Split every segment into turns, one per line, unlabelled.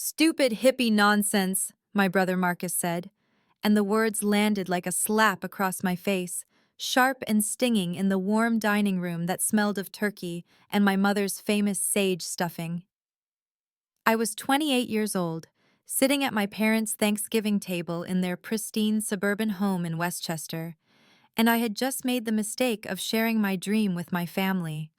Stupid hippie nonsense, my brother Marcus said, and the words landed like a slap across my face, sharp and stinging in the warm dining room that smelled of turkey and my mother's famous sage stuffing. I was 28 years old, sitting at my parents' Thanksgiving table in their pristine suburban home in Westchester, and I had just made the mistake of sharing my dream with my family.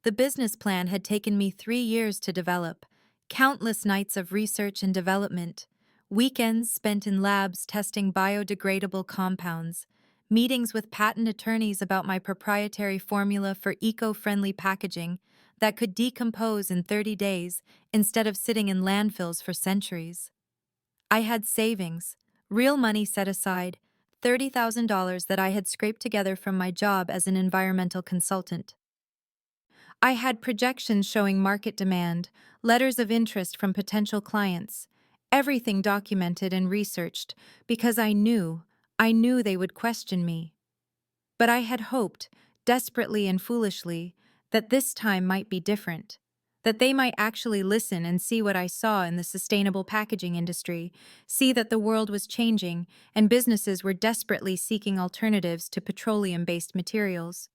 The business plan had taken me 3 years to develop, countless nights of research and development, weekends spent in labs testing biodegradable compounds, meetings with patent attorneys about my proprietary formula for eco-friendly packaging that could decompose in 30 days instead of sitting in landfills for centuries. I had savings, real money set aside, $30,000 that I had scraped together from my job as an environmental consultant. I had projections showing market demand, letters of interest from potential clients, everything documented and researched because I knew they would question me. But I had hoped, desperately and foolishly, that this time might be different, that they might actually listen and see what I saw in the sustainable packaging industry, see that the world was changing and businesses were desperately seeking alternatives to petroleum-based materials.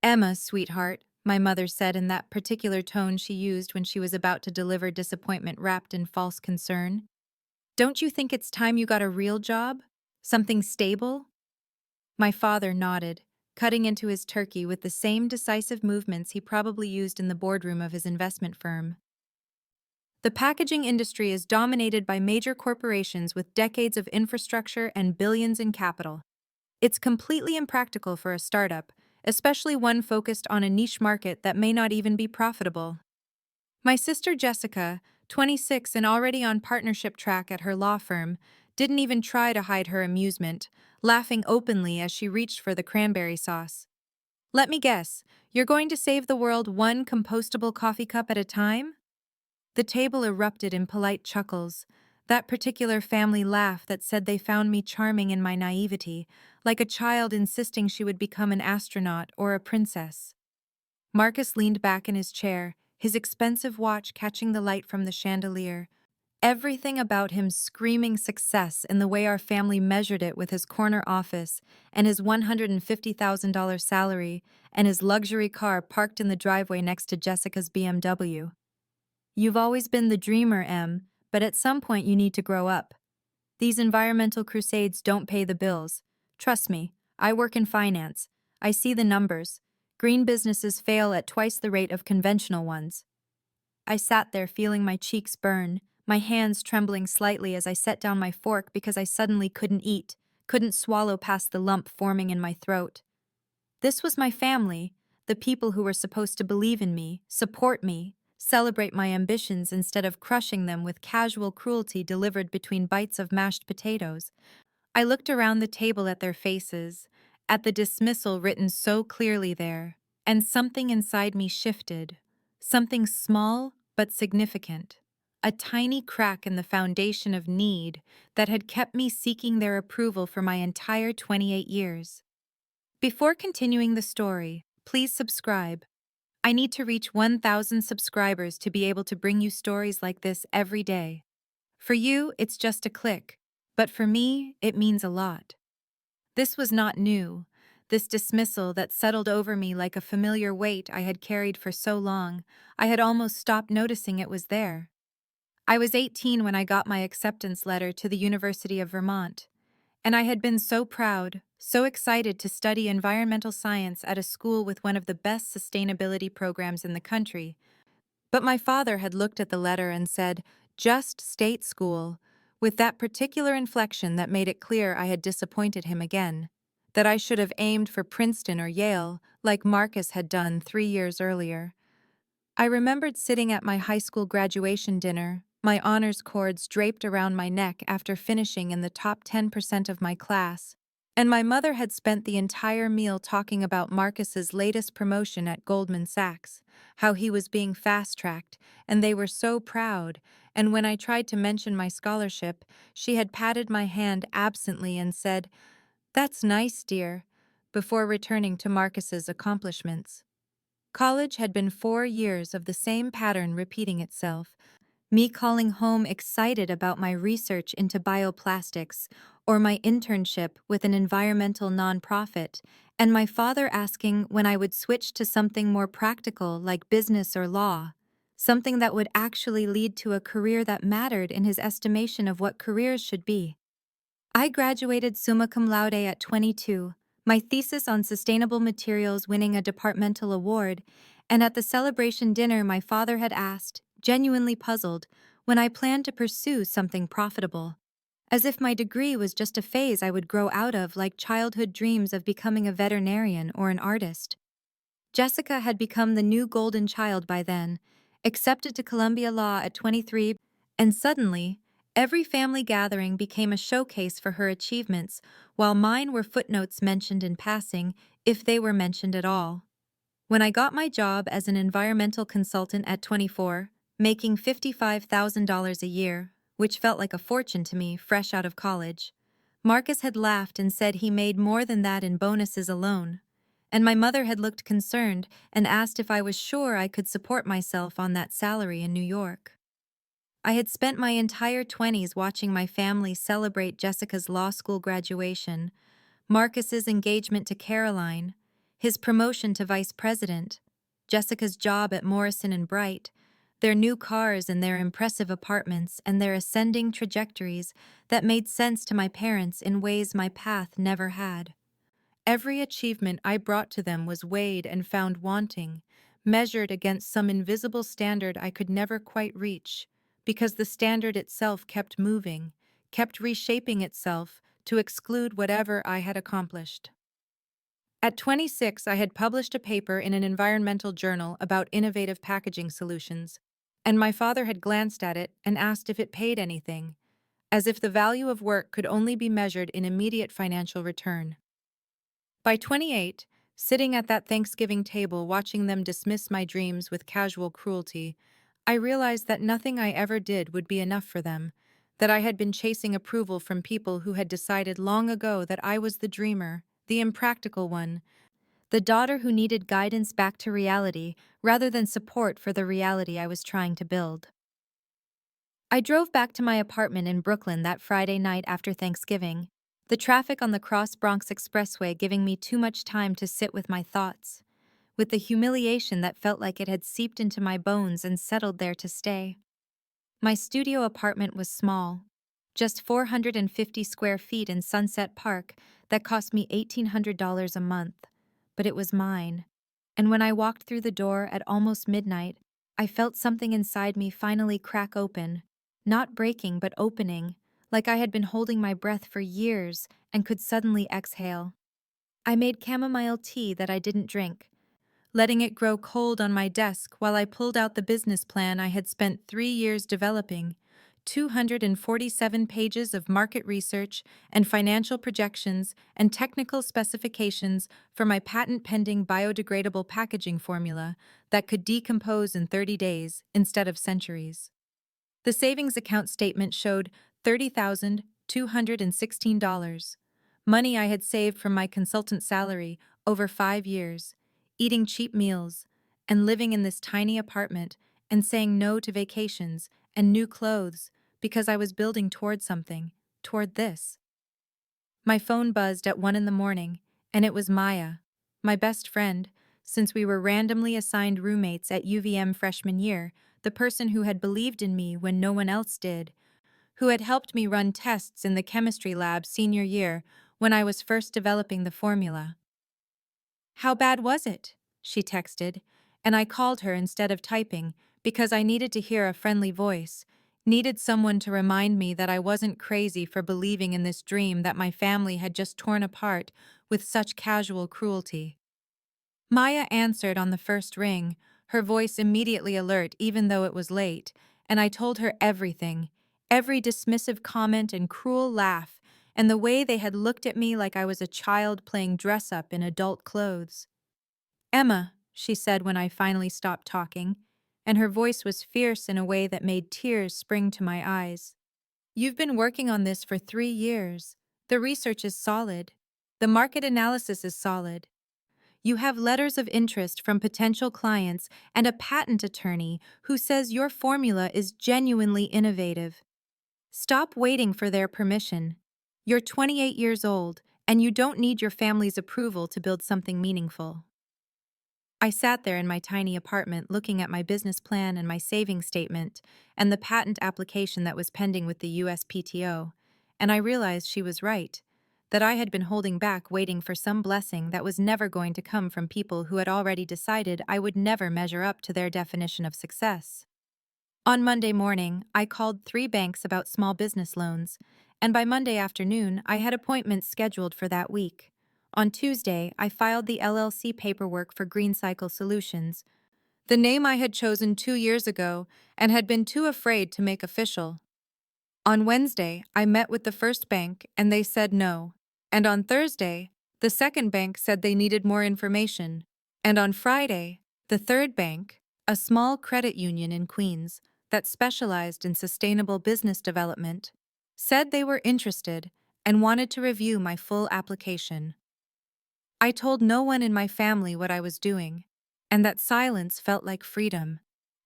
Emma, sweetheart, my mother said in that particular tone she used when she was about to deliver disappointment wrapped in false concern. Don't you think it's time you got a real job? Something stable? My father nodded, cutting into his turkey with the same decisive movements he probably used in the boardroom of his investment firm. The packaging industry is dominated by major corporations with decades of infrastructure and billions in capital. It's completely impractical for a startup, especially one focused on a niche market that may not even be profitable. My sister Jessica, 26 and already on partnership track at her law firm, didn't even try to hide her amusement, laughing openly as she reached for the cranberry sauce. Let me guess, you're going to save the world one compostable coffee cup at a time? The table erupted in polite chuckles, that particular family laugh that said they found me charming in my naivety, like a child insisting she would become an astronaut or a princess. Marcus leaned back in his chair, his expensive watch catching the light from the chandelier, everything about him screaming success in the way our family measured it with his corner office and his $150,000 salary and his luxury car parked in the driveway next to Jessica's BMW. You've always been the dreamer, Em, but at some point you need to grow up. These environmental crusades don't pay the bills. Trust me, I work in finance. I see the numbers. Green businesses fail at twice the rate of conventional ones. I sat there feeling my cheeks burn, my hands trembling slightly as I set down my fork because I suddenly couldn't eat, couldn't swallow past the lump forming in my throat. This was my family, the people who were supposed to believe in me, support me, celebrate my ambitions instead of crushing them with casual cruelty delivered between bites of mashed potatoes. I looked around the table at their faces, at the dismissal written so clearly there, and something inside me shifted. Something small but significant. A tiny crack in the foundation of need that had kept me seeking their approval for my entire 28 years. Before continuing the story, please subscribe. I need to reach 1,000 subscribers to be able to bring you stories like this every day. For you, it's just a click, but for me, it means a lot. This was not new, this dismissal that settled over me like a familiar weight I had carried for so long, I had almost stopped noticing it was there. I was 18 when I got my acceptance letter to the University of Vermont, and I had been so proud, so excited to study environmental science at a school with one of the best sustainability programs in the country. But my father had looked at the letter and said, "Just state school," with that particular inflection that made it clear I had disappointed him again, that I should have aimed for Princeton or Yale, like Marcus had done 3 years earlier. I remembered sitting at my high school graduation dinner, my honors cords draped around my neck after finishing in the top 10% of my class, and my mother had spent the entire meal talking about Marcus's latest promotion at Goldman Sachs, how he was being fast-tracked, and they were so proud, and when I tried to mention my scholarship, she had patted my hand absently and said, "That's nice, dear," before returning to Marcus's accomplishments. College had been 4 years of the same pattern repeating itself, Me calling home excited about my research into bioplastics or my internship with an environmental nonprofit, and my father asking when I would switch to something more practical like business or law, something that would actually lead to a career that mattered in his estimation of what careers should be. I graduated summa cum laude at 22, my thesis on sustainable materials winning a departmental award, and at the celebration dinner my father had asked, genuinely puzzled, when I planned to pursue something profitable. As if my degree was just a phase I would grow out of like childhood dreams of becoming a veterinarian or an artist. Jessica had become the new golden child by then, accepted to Columbia Law at 23, and suddenly, every family gathering became a showcase for her achievements, while mine were footnotes mentioned in passing, if they were mentioned at all. When I got my job as an environmental consultant at 24, making $55,000 a year, which felt like a fortune to me fresh out of college, Marcus had laughed and said he made more than that in bonuses alone. And my mother had looked concerned and asked if I was sure I could support myself on that salary in New York. I had spent my entire 20s watching my family celebrate Jessica's law school graduation, Marcus's engagement to Caroline, his promotion to vice president, Jessica's job at Morrison and Bright, their new cars and their impressive apartments and their ascending trajectories that made sense to my parents in ways my path never had. Every achievement I brought to them was weighed and found wanting, measured against some invisible standard I could never quite reach, because the standard itself kept moving, kept reshaping itself to exclude whatever I had accomplished. At 26, I had published a paper in an environmental journal about innovative packaging solutions, and my father had glanced at it and asked if it paid anything, as if the value of work could only be measured in immediate financial return. By 28, sitting at that Thanksgiving table watching them dismiss my dreams with casual cruelty, I realized that nothing I ever did would be enough for them, that I had been chasing approval from people who had decided long ago that I was the dreamer, the impractical one, the daughter who needed guidance back to reality rather than support for the reality I was trying to build. I drove back to my apartment in Brooklyn that Friday night after Thanksgiving, the traffic on the Cross Bronx Expressway giving me too much time to sit with my thoughts, with the humiliation that felt like it had seeped into my bones and settled there to stay. My studio apartment was small, just 450 square feet in Sunset Park that cost me $1,800 a month, but it was mine. And when I walked through the door at almost midnight, I felt something inside me finally crack open, not breaking but opening, like I had been holding my breath for years and could suddenly exhale. I made chamomile tea that I didn't drink, letting it grow cold on my desk while I pulled out the business plan I had spent 3 years developing, 247 pages of market research and financial projections and technical specifications for my patent-pending biodegradable packaging formula that could decompose in 30 days instead of centuries. The savings account statement showed $30,216, money I had saved from my consultant salary over 5 years, eating cheap meals, and living in this tiny apartment and saying no to vacations and new clothes because I was building toward something, toward this. My phone buzzed at 1 in the morning, and it was Maya, my best friend, since we were randomly assigned roommates at UVM freshman year, the person who had believed in me when no one else did, who had helped me run tests in the chemistry lab senior year when I was first developing the formula. "How bad was it?" she texted, and I called her instead of typing because I needed to hear a friendly voice, needed someone to remind me that I wasn't crazy for believing in this dream that my family had just torn apart with such casual cruelty. Maya answered on the first ring, her voice immediately alert even though it was late, and I told her everything, every dismissive comment and cruel laugh, and the way they had looked at me like I was a child playing dress-up in adult clothes. "Emma," she said when I finally stopped talking, and her voice was fierce in a way that made tears spring to my eyes. "You've been working on this for 3 years. The research is solid. The market analysis is solid. You have letters of interest from potential clients and a patent attorney who says your formula is genuinely innovative. Stop waiting for their permission. You're 28 years old, and you don't need your family's approval to build something meaningful. I sat there in my tiny apartment looking at my business plan and my savings statement and the patent application that was pending with the USPTO, and I realized she was right, that I had been holding back waiting for some blessing that was never going to come from people who had already decided I would never measure up to their definition of success. On Monday morning, I called 3 banks about small business loans, and by Monday afternoon, I had appointments scheduled for that week. On Tuesday, I filed the LLC paperwork for GreenCycle Solutions, the name I had chosen 2 years ago and had been too afraid to make official. On Wednesday, I met with the first bank and they said no. And on Thursday, the second bank said they needed more information. And on Friday, the third bank, a small credit union in Queens that specialized in sustainable business development, said they were interested and wanted to review my full application. I told no one in my family what I was doing, and that silence felt like freedom,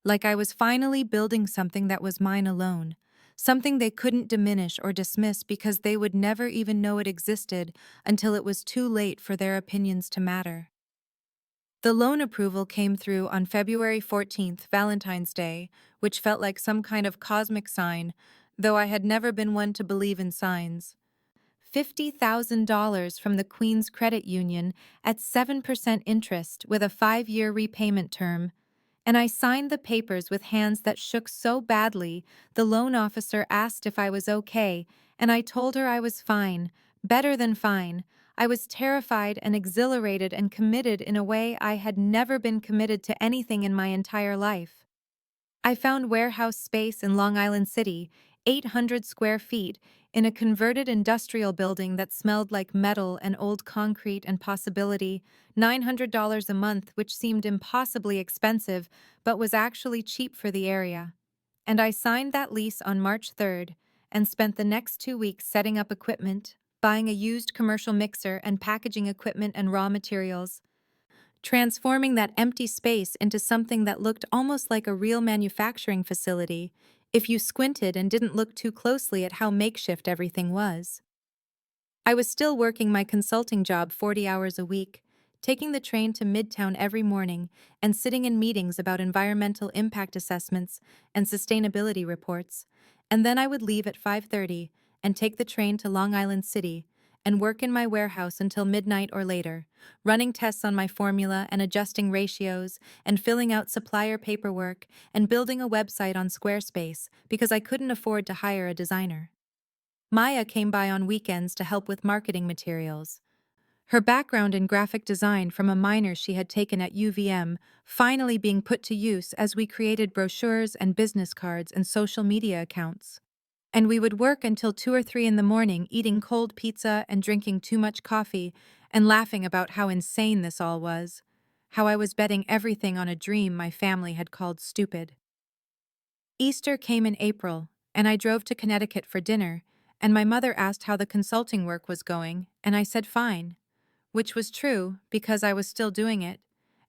like I was finally building something that was mine alone, something they couldn't diminish or dismiss because they would never even know it existed until it was too late for their opinions to matter. The loan approval came through on February 14th, Valentine's Day, which felt like some kind of cosmic sign, though I had never been one to believe in signs. $50,000 from the Queens Credit Union at 7% interest with a 5-year repayment term, and I signed the papers with hands that shook so badly the loan officer asked if I was okay, and I told her I was fine, better than fine. I was terrified and exhilarated and committed in a way I had never been committed to anything in my entire life. I found warehouse space in Long Island City, 800 square feet, in a converted industrial building that smelled like metal and old concrete and possibility, $900 a month, which seemed impossibly expensive, but was actually cheap for the area. And I signed that lease on March 3rd and spent the next 2 weeks setting up equipment, buying a used commercial mixer and packaging equipment and raw materials, transforming that empty space into something that looked almost like a real manufacturing facility if you squinted and didn't look too closely at how makeshift everything was. I was still working my consulting job 40 hours a week, taking the train to Midtown every morning and sitting in meetings about environmental impact assessments and sustainability reports, and then I would leave at 5:30 and take the train to Long Island City and work in my warehouse until midnight or later, running tests on my formula and adjusting ratios and filling out supplier paperwork and building a website on Squarespace because I couldn't afford to hire a designer. Maya came by on weekends to help with marketing materials. Her background in graphic design from a minor she had taken at UVM finally being put to use as we created brochures and business cards and social media accounts. And we would work until 2 or 3 in the morning eating cold pizza and drinking too much coffee and laughing about how insane this all was, how I was betting everything on a dream my family had called stupid. Easter came in April, and I drove to Connecticut for dinner, and my mother asked how the consulting work was going, and I said fine, which was true because I was still doing it,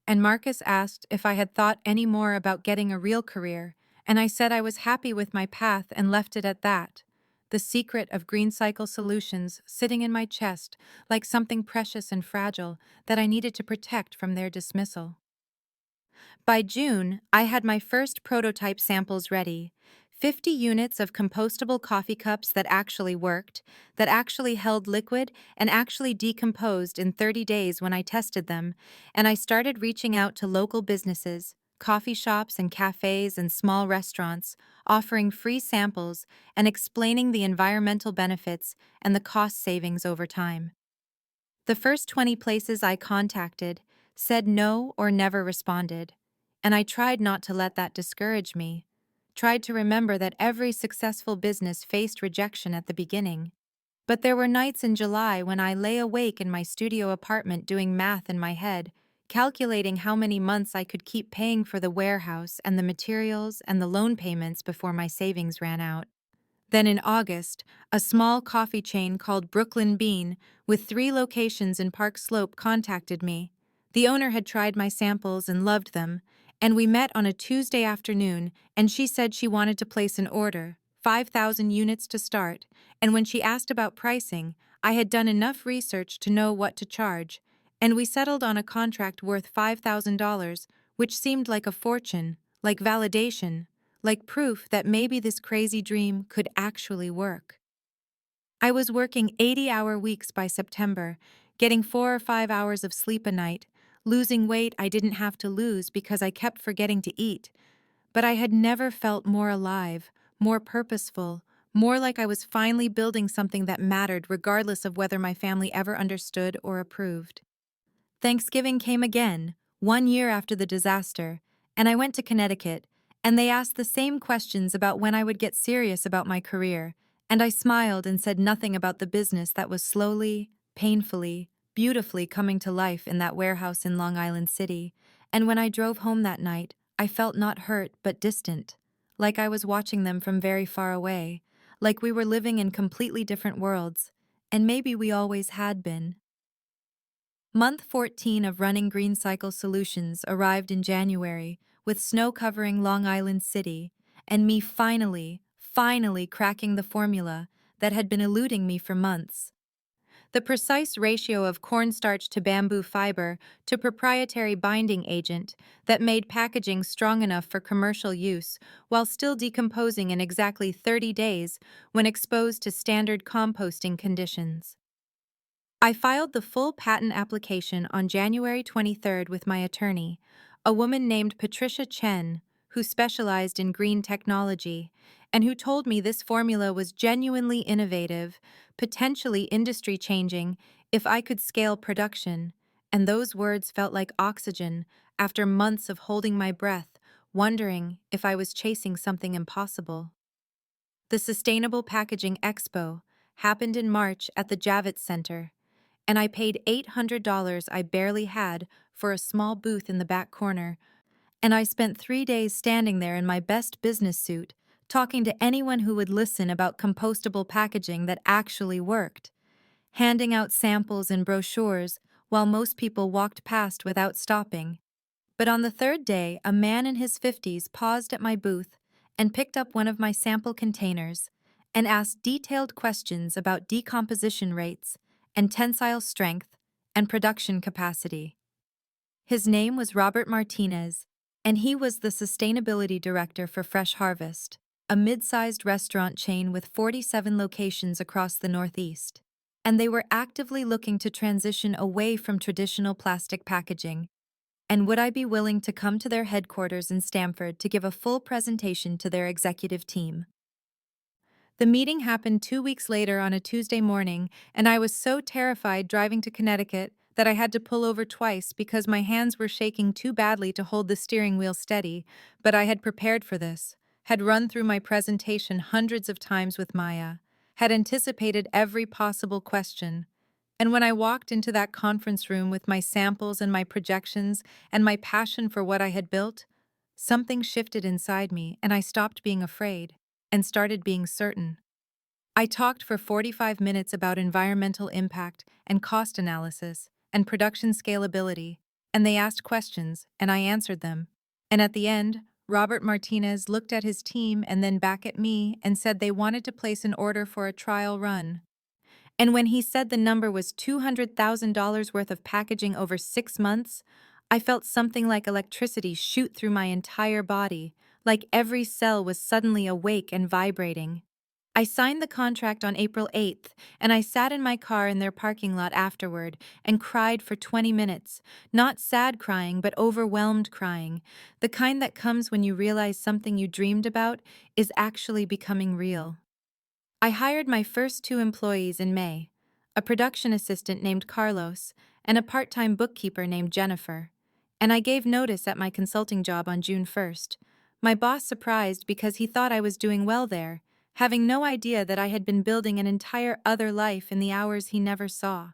and Marcus asked if I had thought any more about getting a real career, and I said I was happy with my path and left it at that. The secret of GreenCycle Solutions sitting in my chest like something precious and fragile that I needed to protect from their dismissal. By June, I had my first prototype samples ready. 50 units of compostable coffee cups that actually worked, that actually held liquid and actually decomposed in 30 days when I tested them, and I started reaching out to local businesses, coffee shops and cafes and small restaurants, offering free samples and explaining the environmental benefits and the cost savings over time. The first 20 places I contacted said no or never responded, and I tried not to let that discourage me, tried to remember that every successful business faced rejection at the beginning. But there were nights in July when I lay awake in my studio apartment doing math in my head, calculating how many months I could keep paying for the warehouse and the materials and the loan payments before my savings ran out. Then in August, a small coffee chain called Brooklyn Bean, with 3 locations in Park Slope, contacted me. The owner had tried my samples and loved them, and we met on a Tuesday afternoon, and she said she wanted to place an order, 5,000 units to start, and when she asked about pricing, I had done enough research to know what to charge, and we settled on a contract worth $5,000, which seemed like a fortune, like validation, like proof that maybe this crazy dream could actually work. I was working 80-hour weeks by September, getting 4 or 5 hours of sleep a night, losing weight I didn't have to lose because I kept forgetting to eat. But I had never felt more alive, more purposeful, more like I was finally building something that mattered regardless of whether my family ever understood or approved. Thanksgiving came again, 1 year after the disaster, and I went to Connecticut, and they asked the same questions about when I would get serious about my career, and I smiled and said nothing about the business that was slowly, painfully, beautifully coming to life in that warehouse in Long Island City, and when I drove home that night, I felt not hurt but distant, like I was watching them from very far away, like we were living in completely different worlds, and maybe we always had been. Month 14 of running GreenCycle Solutions arrived in January, with snow covering Long Island City, and me finally cracking the formula that had been eluding me for months. The precise ratio of cornstarch to bamboo fiber to proprietary binding agent that made packaging strong enough for commercial use while still decomposing in exactly 30 days when exposed to standard composting conditions. I filed the full patent application on January 23rd with my attorney, a woman named Patricia Chen, who specialized in green technology, and who told me this formula was genuinely innovative, potentially industry-changing, if I could scale production, and those words felt like oxygen after months of holding my breath, wondering if I was chasing something impossible. The Sustainable Packaging Expo happened in March at the Javits Center, and I paid $800 I barely had for a small booth in the back corner, and I spent 3 days standing there in my best business suit, talking to anyone who would listen about compostable packaging that actually worked, handing out samples and brochures while most people walked past without stopping. But on the third day, a man in his 50s paused at my booth and picked up one of my sample containers and asked detailed questions about decomposition rates and tensile strength and production capacity. His name was Robert Martinez, and he was the sustainability director for Fresh Harvest, a mid-sized restaurant chain with 47 locations across the Northeast. And they were actively looking to transition away from traditional plastic packaging. And would I be willing to come to their headquarters in Stamford to give a full presentation to their executive team? The meeting happened 2 weeks later on a Tuesday morning, and I was so terrified driving to Connecticut that I had to pull over twice because my hands were shaking too badly to hold the steering wheel steady, but I had prepared for this, had run through my presentation hundreds of times with Maya, had anticipated every possible question. And when I walked into that conference room with my samples and my projections and my passion for what I had built, something shifted inside me and I stopped being afraid and started being certain. I talked for 45 minutes about environmental impact and cost analysis and production scalability, and they asked questions, and I answered them. And at the end, Robert Martinez looked at his team and then back at me and said they wanted to place an order for a trial run. And when he said the number was $200,000 worth of packaging over 6 months, I felt something like electricity shoot through my entire body, like every cell was suddenly awake and vibrating. I signed the contract on April 8th, and I sat in my car in their parking lot afterward and cried for 20 minutes, not sad crying but overwhelmed crying, the kind that comes when you realize something you dreamed about is actually becoming real. I hired my first 2 employees in May, a production assistant named Carlos and a part-time bookkeeper named Jennifer, and I gave notice at my consulting job on June 1st. My boss surprised because he thought I was doing well there, having no idea that I had been building an entire other life in the hours he never saw.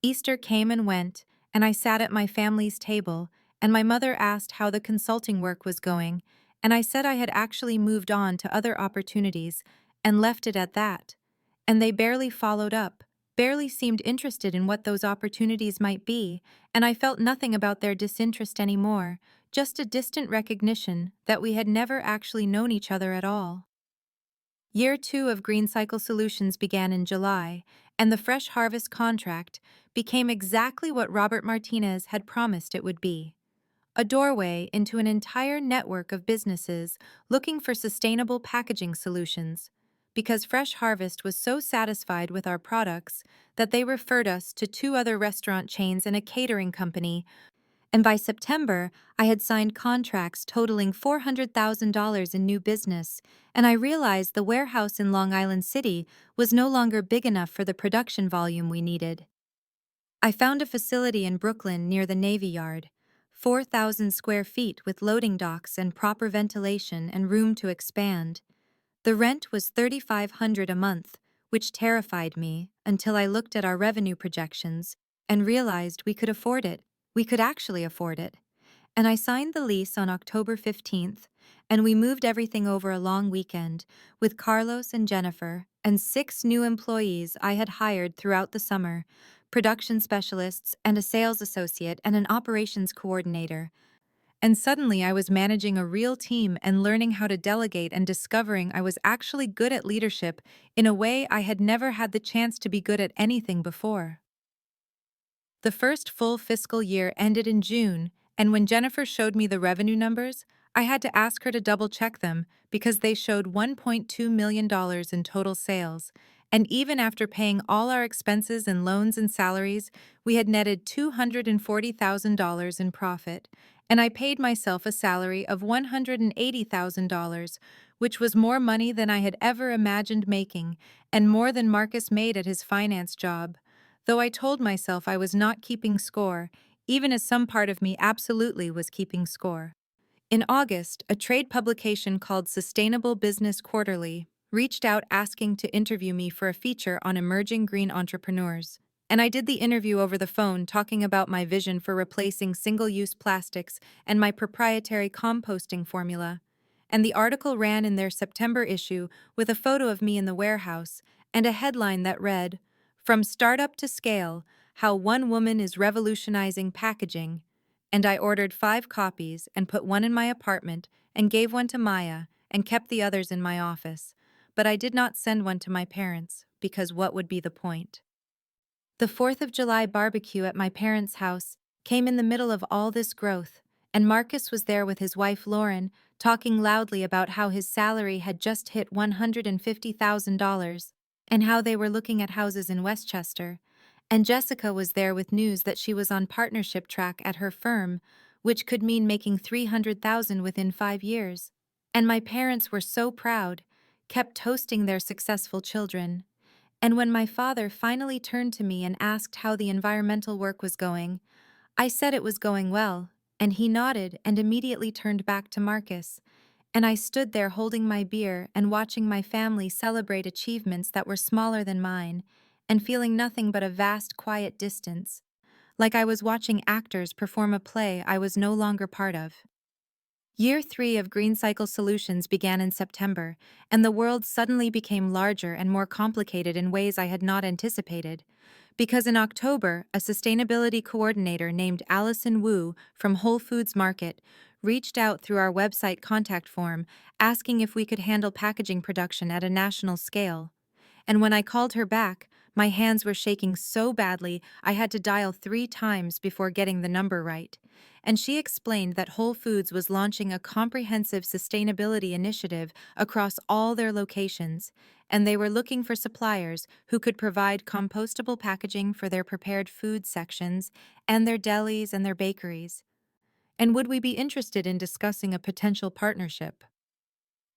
Easter came and went, and I sat at my family's table, and my mother asked how the consulting work was going, and I said I had actually moved on to other opportunities and left it at that. And they barely followed up, barely seemed interested in what those opportunities might be, and I felt nothing about their disinterest anymore, just a distant recognition that we had never actually known each other at all. Year 2 of GreenCycle Solutions began in July, and the fresh harvest contract became exactly what Robert Martinez had promised it would be: a doorway into an entire network of businesses looking for sustainable packaging solutions. Because Fresh Harvest was so satisfied with our products that they referred us to two other restaurant chains and a catering company, and by September, I had signed contracts totaling $400,000 in new business, and I realized the warehouse in Long Island City was no longer big enough for the production volume we needed. I found a facility in Brooklyn near the Navy Yard, 4,000 square feet with loading docks and proper ventilation and room to expand. The rent was $3,500 a month, which terrified me until I looked at our revenue projections and realized we could afford it. We could actually afford it. And I signed the lease on October 15th, and we moved everything over a long weekend with Carlos and Jennifer and 6 new employees I had hired throughout the summer: production specialists and a sales associate and an operations coordinator. And suddenly I was managing a real team and learning how to delegate and discovering I was actually good at leadership in a way I had never had the chance to be good at anything before. The first full fiscal year ended in June, and when Jennifer showed me the revenue numbers, I had to ask her to double-check them because they showed $1.2 million in total sales, and even after paying all our expenses and loans and salaries, we had netted $240,000 in profit, and I paid myself a salary of $180,000, which was more money than I had ever imagined making, and more than Marcus made at his finance job. Though I told myself I was not keeping score, even as some part of me absolutely was keeping score. In August, a trade publication called Sustainable Business Quarterly reached out asking to interview me for a feature on emerging green entrepreneurs. And I did the interview over the phone, talking about my vision for replacing single-use plastics and my proprietary composting formula. And the article ran in their September issue with a photo of me in the warehouse and a headline that read, "From Startup to Scale: How One Woman is Revolutionizing Packaging." And I ordered 5 copies and put one in my apartment and gave one to Maya and kept the others in my office. But I did not send one to my parents, because what would be the point? The 4th of July barbecue at my parents' house came in the middle of all this growth, and Marcus was there with his wife Lauren, talking loudly about how his salary had just hit $150,000 and how they were looking at houses in Westchester. And Jessica was there with news that she was on partnership track at her firm, which could mean making $300,000 within 5 years. And my parents were so proud, kept toasting their successful children. And when my father finally turned to me and asked how the environmental work was going, I said it was going well, and he nodded and immediately turned back to Marcus. And I stood there holding my beer and watching my family celebrate achievements that were smaller than mine, and feeling nothing but a vast quiet distance, like I was watching actors perform a play I was no longer part of. Year 3 of GreenCycle Solutions began in September, and the world suddenly became larger and more complicated in ways I had not anticipated. Because in October, a sustainability coordinator named Allison Wu from Whole Foods Market reached out through our website contact form asking if we could handle packaging production at a national scale. And when I called her back, my hands were shaking so badly I had to dial 3 times before getting the number right. And she explained that Whole Foods was launching a comprehensive sustainability initiative across all their locations, and they were looking for suppliers who could provide compostable packaging for their prepared food sections and their delis and their bakeries. And would we be interested in discussing a potential partnership?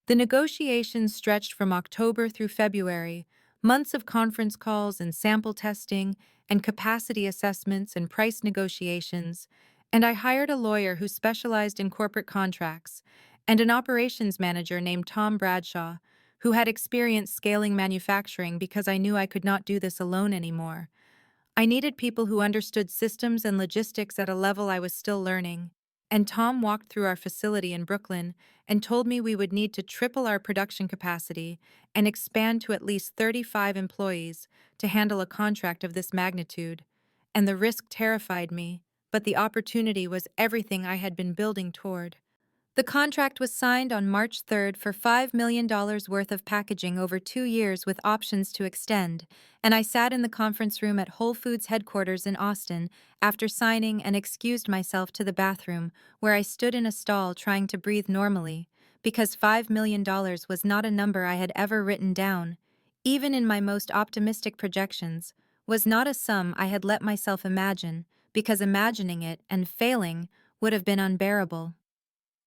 The negotiations stretched from October through February, months of conference calls and sample testing and capacity assessments and price negotiations, and I hired a lawyer who specialized in corporate contracts and an operations manager named Tom Bradshaw, who had experience scaling manufacturing because I knew I could not do this alone anymore. I needed people who understood systems and logistics at a level I was still learning. and Tom walked through our facility in Brooklyn and told me we would need to triple our production capacity and expand to at least 35 employees to handle a contract of this magnitude. And the risk terrified me, but the opportunity was everything I had been building toward. The contract was signed on March 3rd for $5 million worth of packaging over 2 years with options to extend, and I sat in the conference room at Whole Foods headquarters in Austin after signing and excused myself to the bathroom, where I stood in a stall trying to breathe normally, because $5 million was not a number I had ever written down, even in my most optimistic projections, was not a sum I had let myself imagine, because imagining it and failing would have been unbearable.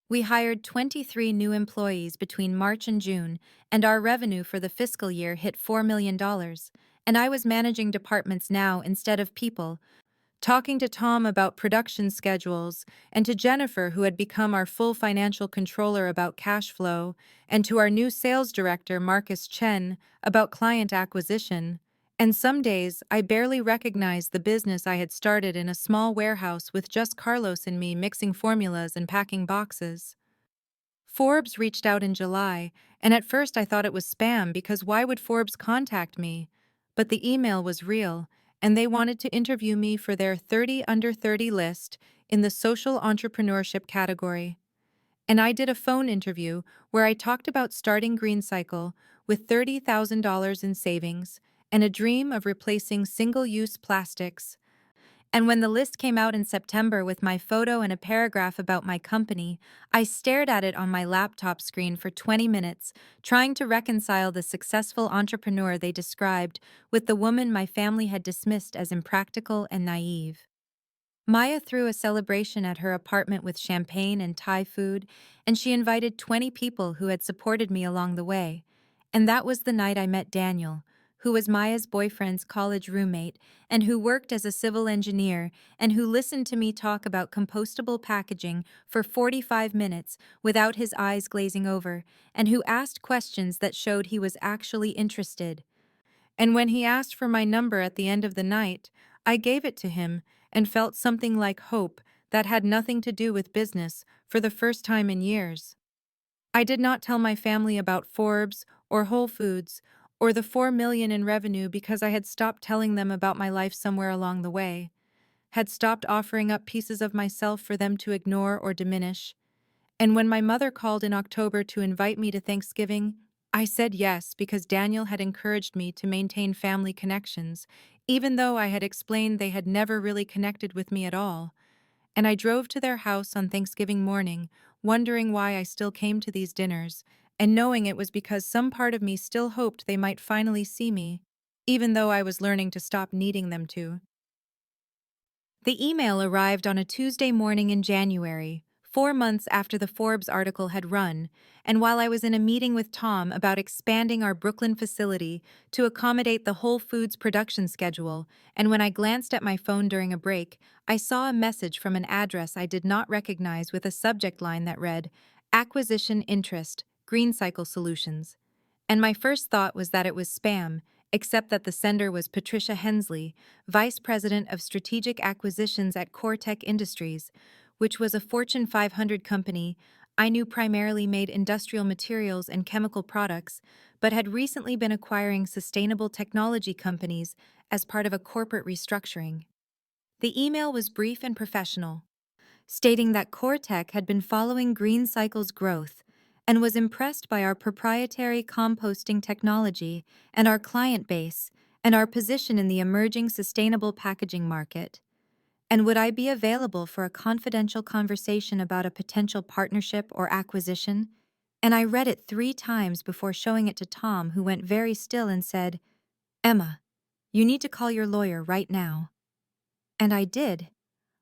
We hired 23 new employees between March and June, and our revenue for the fiscal year hit $4 million, and I was managing departments now instead of people, talking to Tom about production schedules, and to Jennifer, who had become our full financial controller, about cash flow, and to our new sales director, Marcus Chen, about client acquisition. And some days, I barely recognized the business I had started in a small warehouse with just Carlos and me mixing formulas and packing boxes. Forbes reached out in July, and at first I thought it was spam because why would Forbes contact me? But the email was real, and they wanted to interview me for their 30 under 30 list in the social entrepreneurship category. And I did a phone interview where I talked about starting GreenCycle with $30,000 in savings and a dream of replacing single-use plastics. And when the list came out in September with my photo and a paragraph about my company, I stared at it on my laptop screen for 20 minutes, trying to reconcile the successful entrepreneur they described with the woman my family had dismissed as impractical and naive. Maya threw a celebration at her apartment with champagne and Thai food, and she invited 20 people who had supported me along the way. And that was the night I met Daniel, who was Maya's boyfriend's college roommate and who worked as a civil engineer and who listened to me talk about compostable packaging for 45 minutes without his eyes glazing over, and who asked questions that showed he was actually interested. And when he asked for my number at the end of the night, I gave it to him and felt something like hope that had nothing to do with business for the first time in years. I did not tell my family about Forbes or Whole Foods or the $4 million in revenue because I had stopped telling them about my life somewhere along the way, had stopped offering up pieces of myself for them to ignore or diminish. And when my mother called in October to invite me to Thanksgiving, I said yes because Daniel had encouraged me to maintain family connections, even though I had explained they had never really connected with me at all. And I drove to their house on Thanksgiving morning, wondering why I still came to these dinners, and knowing it was because some part of me still hoped they might finally see me, even though I was learning to stop needing them to. The email arrived on a Tuesday morning in January, 4 months after the Forbes article had run, and while I was in a meeting with Tom about expanding our Brooklyn facility to accommodate the Whole Foods production schedule, and when I glanced at my phone during a break, I saw a message from an address I did not recognize with a subject line that read, "Acquisition Interest, GreenCycle Solutions." And my first thought was that it was spam, except that the sender was Patricia Hensley, Vice President of Strategic Acquisitions at CoreTech Industries, which was a Fortune 500 company I knew primarily made industrial materials and chemical products, but had recently been acquiring sustainable technology companies as part of a corporate restructuring. The email was brief and professional, stating that CoreTech had been following GreenCycle's growth and was impressed by our proprietary composting technology and our client base and our position in the emerging sustainable packaging market. And would I be available for a confidential conversation about a potential partnership or acquisition? And I read it 3 times before showing it to Tom, who went very still and said, "Emma, you need to call your lawyer right now." And I did.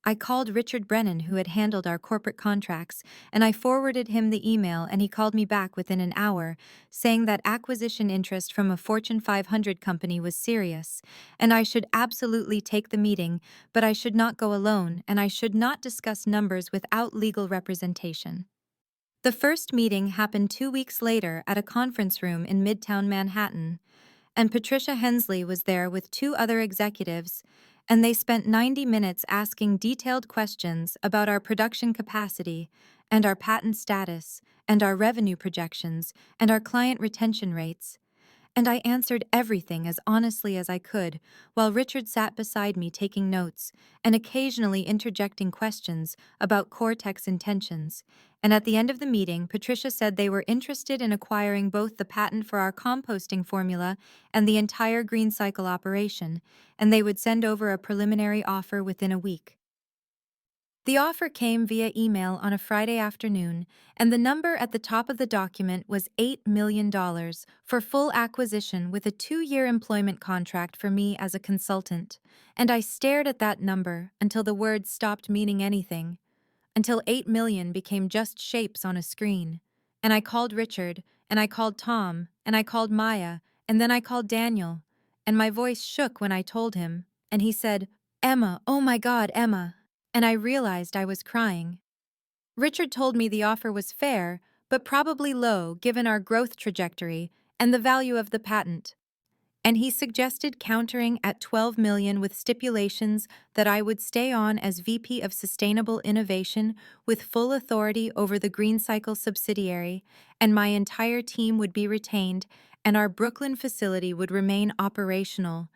I called Richard Brennan, who had handled our corporate contracts, and I forwarded him the email, and he called me back within an hour, saying that acquisition interest from a Fortune 500 company was serious, and I should absolutely take the meeting, but I should not go alone, and I should not discuss numbers without legal representation. The first meeting happened 2 weeks later at a conference room in Midtown Manhattan, and Patricia Hensley was there with 2 other executives, and they spent 90 minutes asking detailed questions about our production capacity and our patent status and our revenue projections and our client retention rates. And I answered everything as honestly as I could, while Richard sat beside me taking notes and occasionally interjecting questions about Cortex intentions. And at the end of the meeting, Patricia said they were interested in acquiring both the patent for our composting formula and the entire GreenCycle operation, and they would send over a preliminary offer within a week. The offer came via email on a Friday afternoon, and the number at the top of the document was $8 million for full acquisition with a 2-year employment contract for me as a consultant. And I stared at that number until the words stopped meaning anything, until 8 million became just shapes on a screen. And I called Richard, and I called Tom, and I called Maya, and then I called Daniel. And my voice shook when I told him, and he said, "Emma, oh my God, Emma." And I realized I was crying. Richard told me the offer was fair, but probably low given our growth trajectory and the value of the patent. And he suggested countering at 12 million with stipulations that I would stay on as VP of Sustainable Innovation with full authority over the GreenCycle subsidiary, and my entire team would be retained, and our Brooklyn facility would remain operational.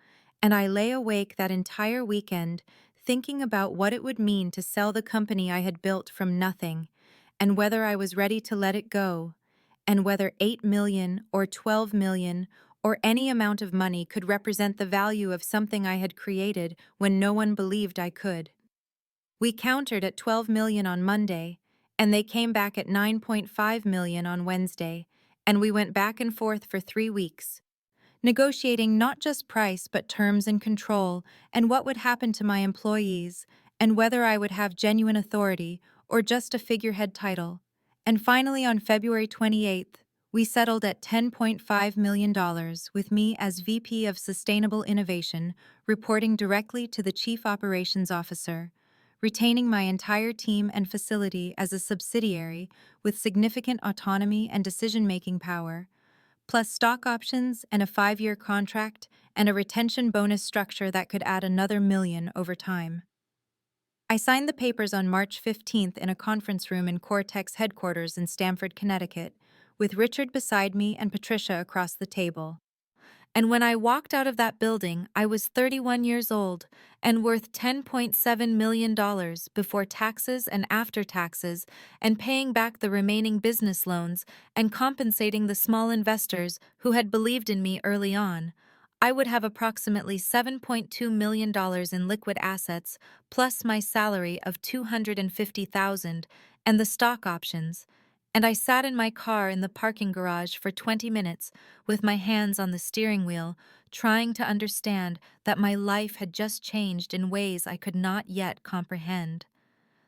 And I lay awake that entire weekend thinking about what it would mean to sell the company I had built from nothing, and whether I was ready to let it go, and whether 8 million or 12 million or any amount of money could represent the value of something I had created when no one believed I could. We countered at 12 million on Monday, and they came back at 9.5 million on Wednesday, and we went back and forth for 3 weeks, negotiating not just price but terms and control, and what would happen to my employees, and whether I would have genuine authority or just a figurehead title. And finally, on February 28th, we settled at $10.5 million with me as VP of Sustainable Innovation, reporting directly to the Chief Operations Officer, retaining my entire team and facility as a subsidiary with significant autonomy and decision-making power, plus stock options and a 5-year contract and a retention bonus structure that could add another million over time. I signed the papers on March 15th in a conference room in Cortex headquarters in Stamford, Connecticut, with Richard beside me and Patricia across the table. And when I walked out of that building, I was 31 years old and worth $10.7 million before taxes and after taxes, and paying back the remaining business loans and compensating the small investors who had believed in me early on. I would have approximately $7.2 million in liquid assets, plus my salary of $250,000 and the stock options. And I sat in my car in the parking garage for 20 minutes with my hands on the steering wheel, trying to understand that my life had just changed in ways I could not yet comprehend.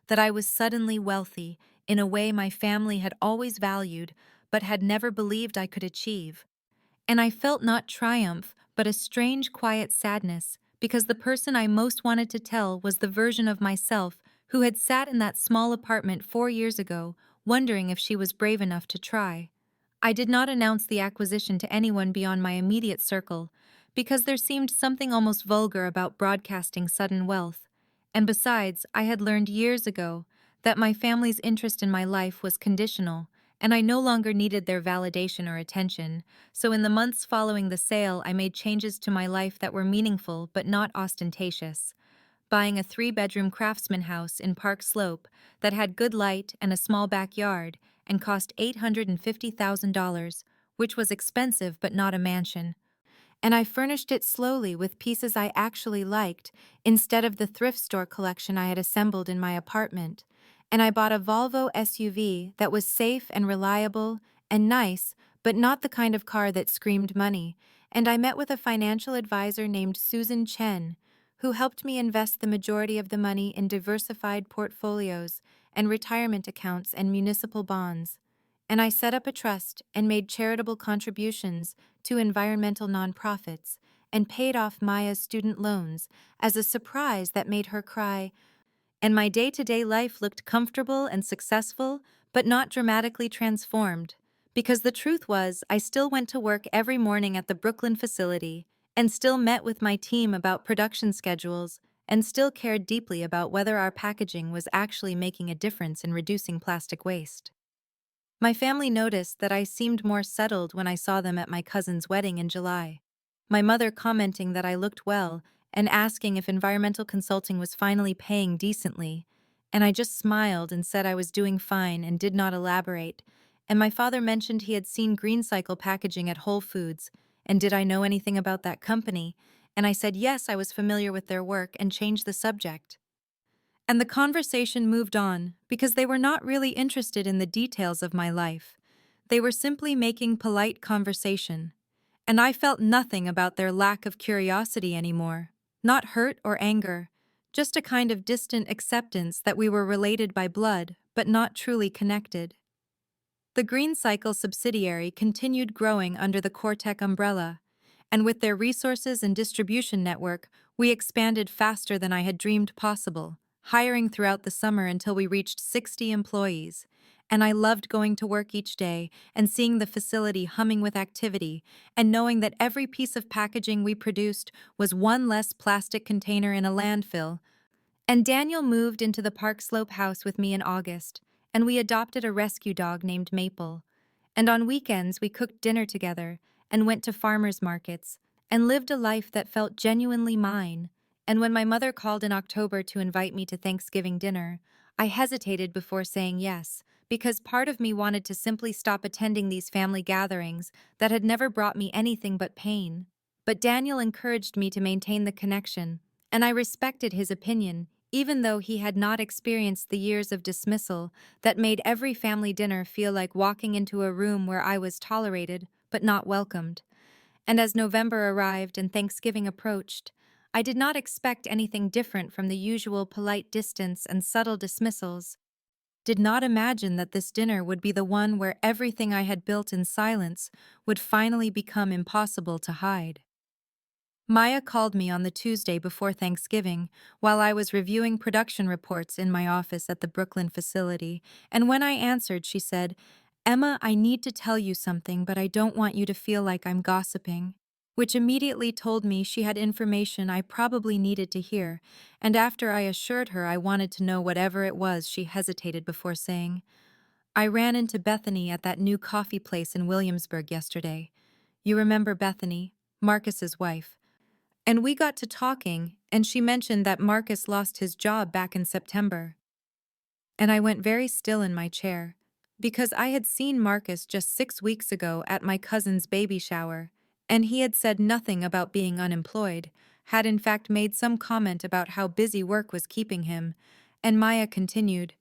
That I was suddenly wealthy in a way my family had always valued but had never believed I could achieve. And I felt not triumph, but a strange quiet sadness, because the person I most wanted to tell was the version of myself who had sat in that small apartment 4 years ago, wondering if she was brave enough to try. I did not announce the acquisition to anyone beyond my immediate circle, because there seemed something almost vulgar about broadcasting sudden wealth. And besides, I had learned years ago that my family's interest in my life was conditional, and I no longer needed their validation or attention. So in the months following the sale, I made changes to my life that were meaningful but not ostentatious. Buying a 3-bedroom craftsman house in Park Slope that had good light and a small backyard and cost $850,000, which was expensive but not a mansion. And I furnished it slowly with pieces I actually liked instead of the thrift store collection I had assembled in my apartment. And I bought a Volvo SUV that was safe and reliable and nice, but not the kind of car that screamed money. And I met with a financial advisor named Susan Chen, who helped me invest the majority of the money in diversified portfolios and retirement accounts and municipal bonds. And I set up a trust and made charitable contributions to environmental nonprofits and paid off Maya's student loans as a surprise that made her cry. And my day-to-day life looked comfortable and successful, but not dramatically transformed. Because the truth was, I still went to work every morning at the Brooklyn facility and still met with my team about production schedules and still cared deeply about whether our packaging was actually making a difference in reducing plastic waste. My family noticed that I seemed more settled when I saw them at my cousin's wedding in July. My mother commenting that I looked well and asking if environmental consulting was finally paying decently, and I just smiled and said I was doing fine and did not elaborate. And my father mentioned he had seen GreenCycle packaging at Whole Foods, and did I know anything about that company? And I said yes, I was familiar with their work and changed the subject. And the conversation moved on because they were not really interested in the details of my life. They were simply making polite conversation. And I felt nothing about their lack of curiosity anymore. Not hurt or anger, just a kind of distant acceptance that we were related by blood, but not truly connected. The GreenCycle subsidiary continued growing under the Cortec umbrella, and with their resources and distribution network, we expanded faster than I had dreamed possible, hiring throughout the summer until we reached 60 employees. And I loved going to work each day and seeing the facility humming with activity, and knowing that every piece of packaging we produced was one less plastic container in a landfill. And Daniel moved into the Park Slope house with me in August, and we adopted a rescue dog named Maple. And on weekends, we cooked dinner together and went to farmers markets and lived a life that felt genuinely mine. And when my mother called in October to invite me to Thanksgiving dinner, I hesitated before saying yes, because part of me wanted to simply stop attending these family gatherings that had never brought me anything but pain. But Daniel encouraged me to maintain the connection, and I respected his opinion, even though he had not experienced the years of dismissal that made every family dinner feel like walking into a room where I was tolerated but not welcomed. And as November arrived and Thanksgiving approached, I did not expect anything different from the usual polite distance and subtle dismissals. Did not imagine that this dinner would be the one where everything I had built in silence would finally become impossible to hide. Maya called me on the Tuesday before Thanksgiving while I was reviewing production reports in my office at the Brooklyn facility, and when I answered, she said, "Emma, I need to tell you something, but I don't want you to feel like I'm gossiping," which immediately told me she had information I probably needed to hear, and after I assured her I wanted to know whatever it was, she hesitated before saying, "I ran into Bethany at that new coffee place in Williamsburg yesterday. You remember Bethany, Marcus's wife. And we got to talking, and she mentioned that Marcus lost his job back in September." And I went very still in my chair, because I had seen Marcus just 6 weeks ago at my cousin's baby shower, and he had said nothing about being unemployed, had in fact made some comment about how busy work was keeping him. And Maya continued,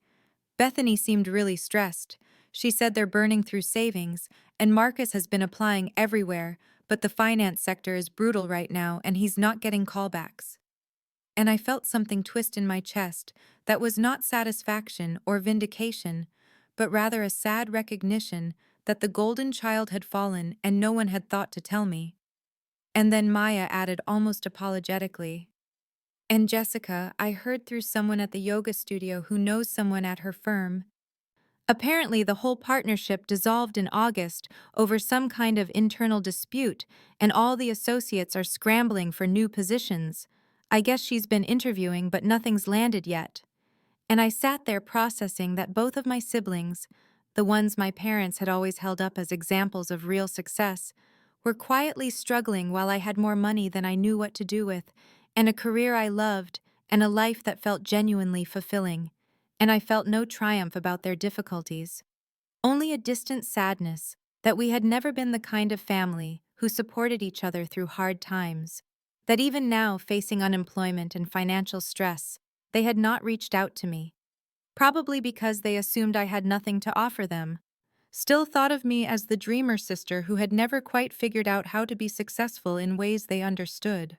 "Bethany seemed really stressed. She said they're burning through savings, and Marcus has been applying everywhere, but the finance sector is brutal right now and he's not getting callbacks." And I felt something twist in my chest that was not satisfaction or vindication, but rather a sad recognition that the golden child had fallen and no one had thought to tell me. And then Maya added almost apologetically, "And Jessica, I heard through someone at the yoga studio who knows someone at her firm. Apparently, the whole partnership dissolved in August over some kind of internal dispute, and all the associates are scrambling for new positions. I guess she's been interviewing, but nothing's landed yet." And I sat there processing that both of my siblings, the ones my parents had always held up as examples of real success, were quietly struggling while I had more money than I knew what to do with, and a career I loved, and a life that felt genuinely fulfilling. And I felt no triumph about their difficulties, only a distant sadness that we had never been the kind of family who supported each other through hard times, that even now, facing unemployment and financial stress, they had not reached out to me, probably because they assumed I had nothing to offer them, still thought of me as the dreamer sister who had never quite figured out how to be successful in ways they understood.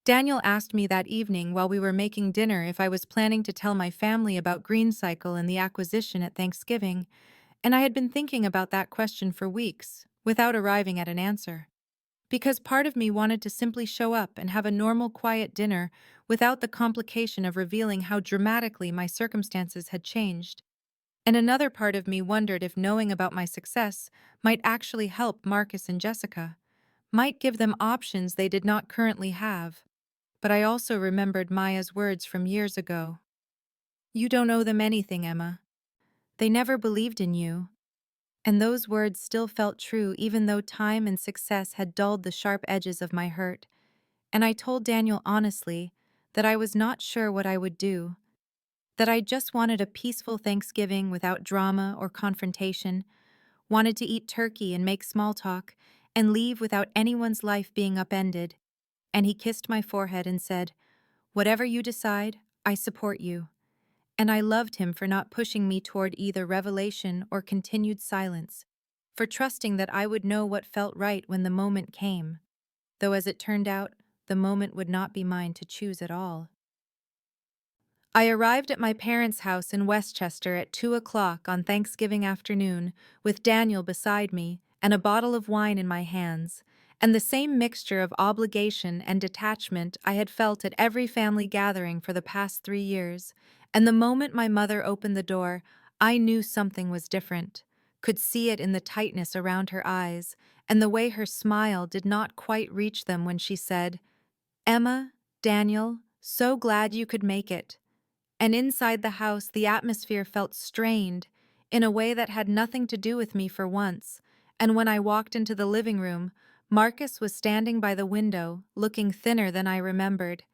Daniel asked me that evening while we were making dinner if I was planning to tell my family about GreenCycle and the acquisition at Thanksgiving, and I had been thinking about that question for weeks, without arriving at an answer. Because part of me wanted to simply show up and have a normal, quiet dinner without the complication of revealing how dramatically my circumstances had changed. And another part of me wondered if knowing about my success might actually help Marcus and Jessica, might give them options they did not currently have. but I also remembered Maya's words from years ago. You don't owe them anything, Emma. They never believed in you. And those words still felt true even though time and success had dulled the sharp edges of my hurt. And I told Daniel honestly that I was not sure what I would do, that I just wanted a peaceful Thanksgiving without drama or confrontation, wanted to eat turkey and make small talk, and leave without anyone's life being upended. And he kissed my forehead and said, "Whatever you decide, I support you." And I loved him for not pushing me toward either revelation or continued silence, for trusting that I would know what felt right when the moment came, though as it turned out, the moment would not be mine to choose at all. I arrived at my parents' house in Westchester at 2 o'clock on Thanksgiving afternoon, with Daniel beside me and a bottle of wine in my hands, and the same mixture of obligation and detachment I had felt at every family gathering for the past 3 years. And the moment my mother opened the door, I knew something was different, could see it in the tightness around her eyes, and the way her smile did not quite reach them when she said, "Emma, Daniel, so glad you could make it." And inside the house, the atmosphere felt strained in a way that had nothing to do with me for once. And when I walked into the living room, Marcus was standing by the window, looking thinner than I remembered,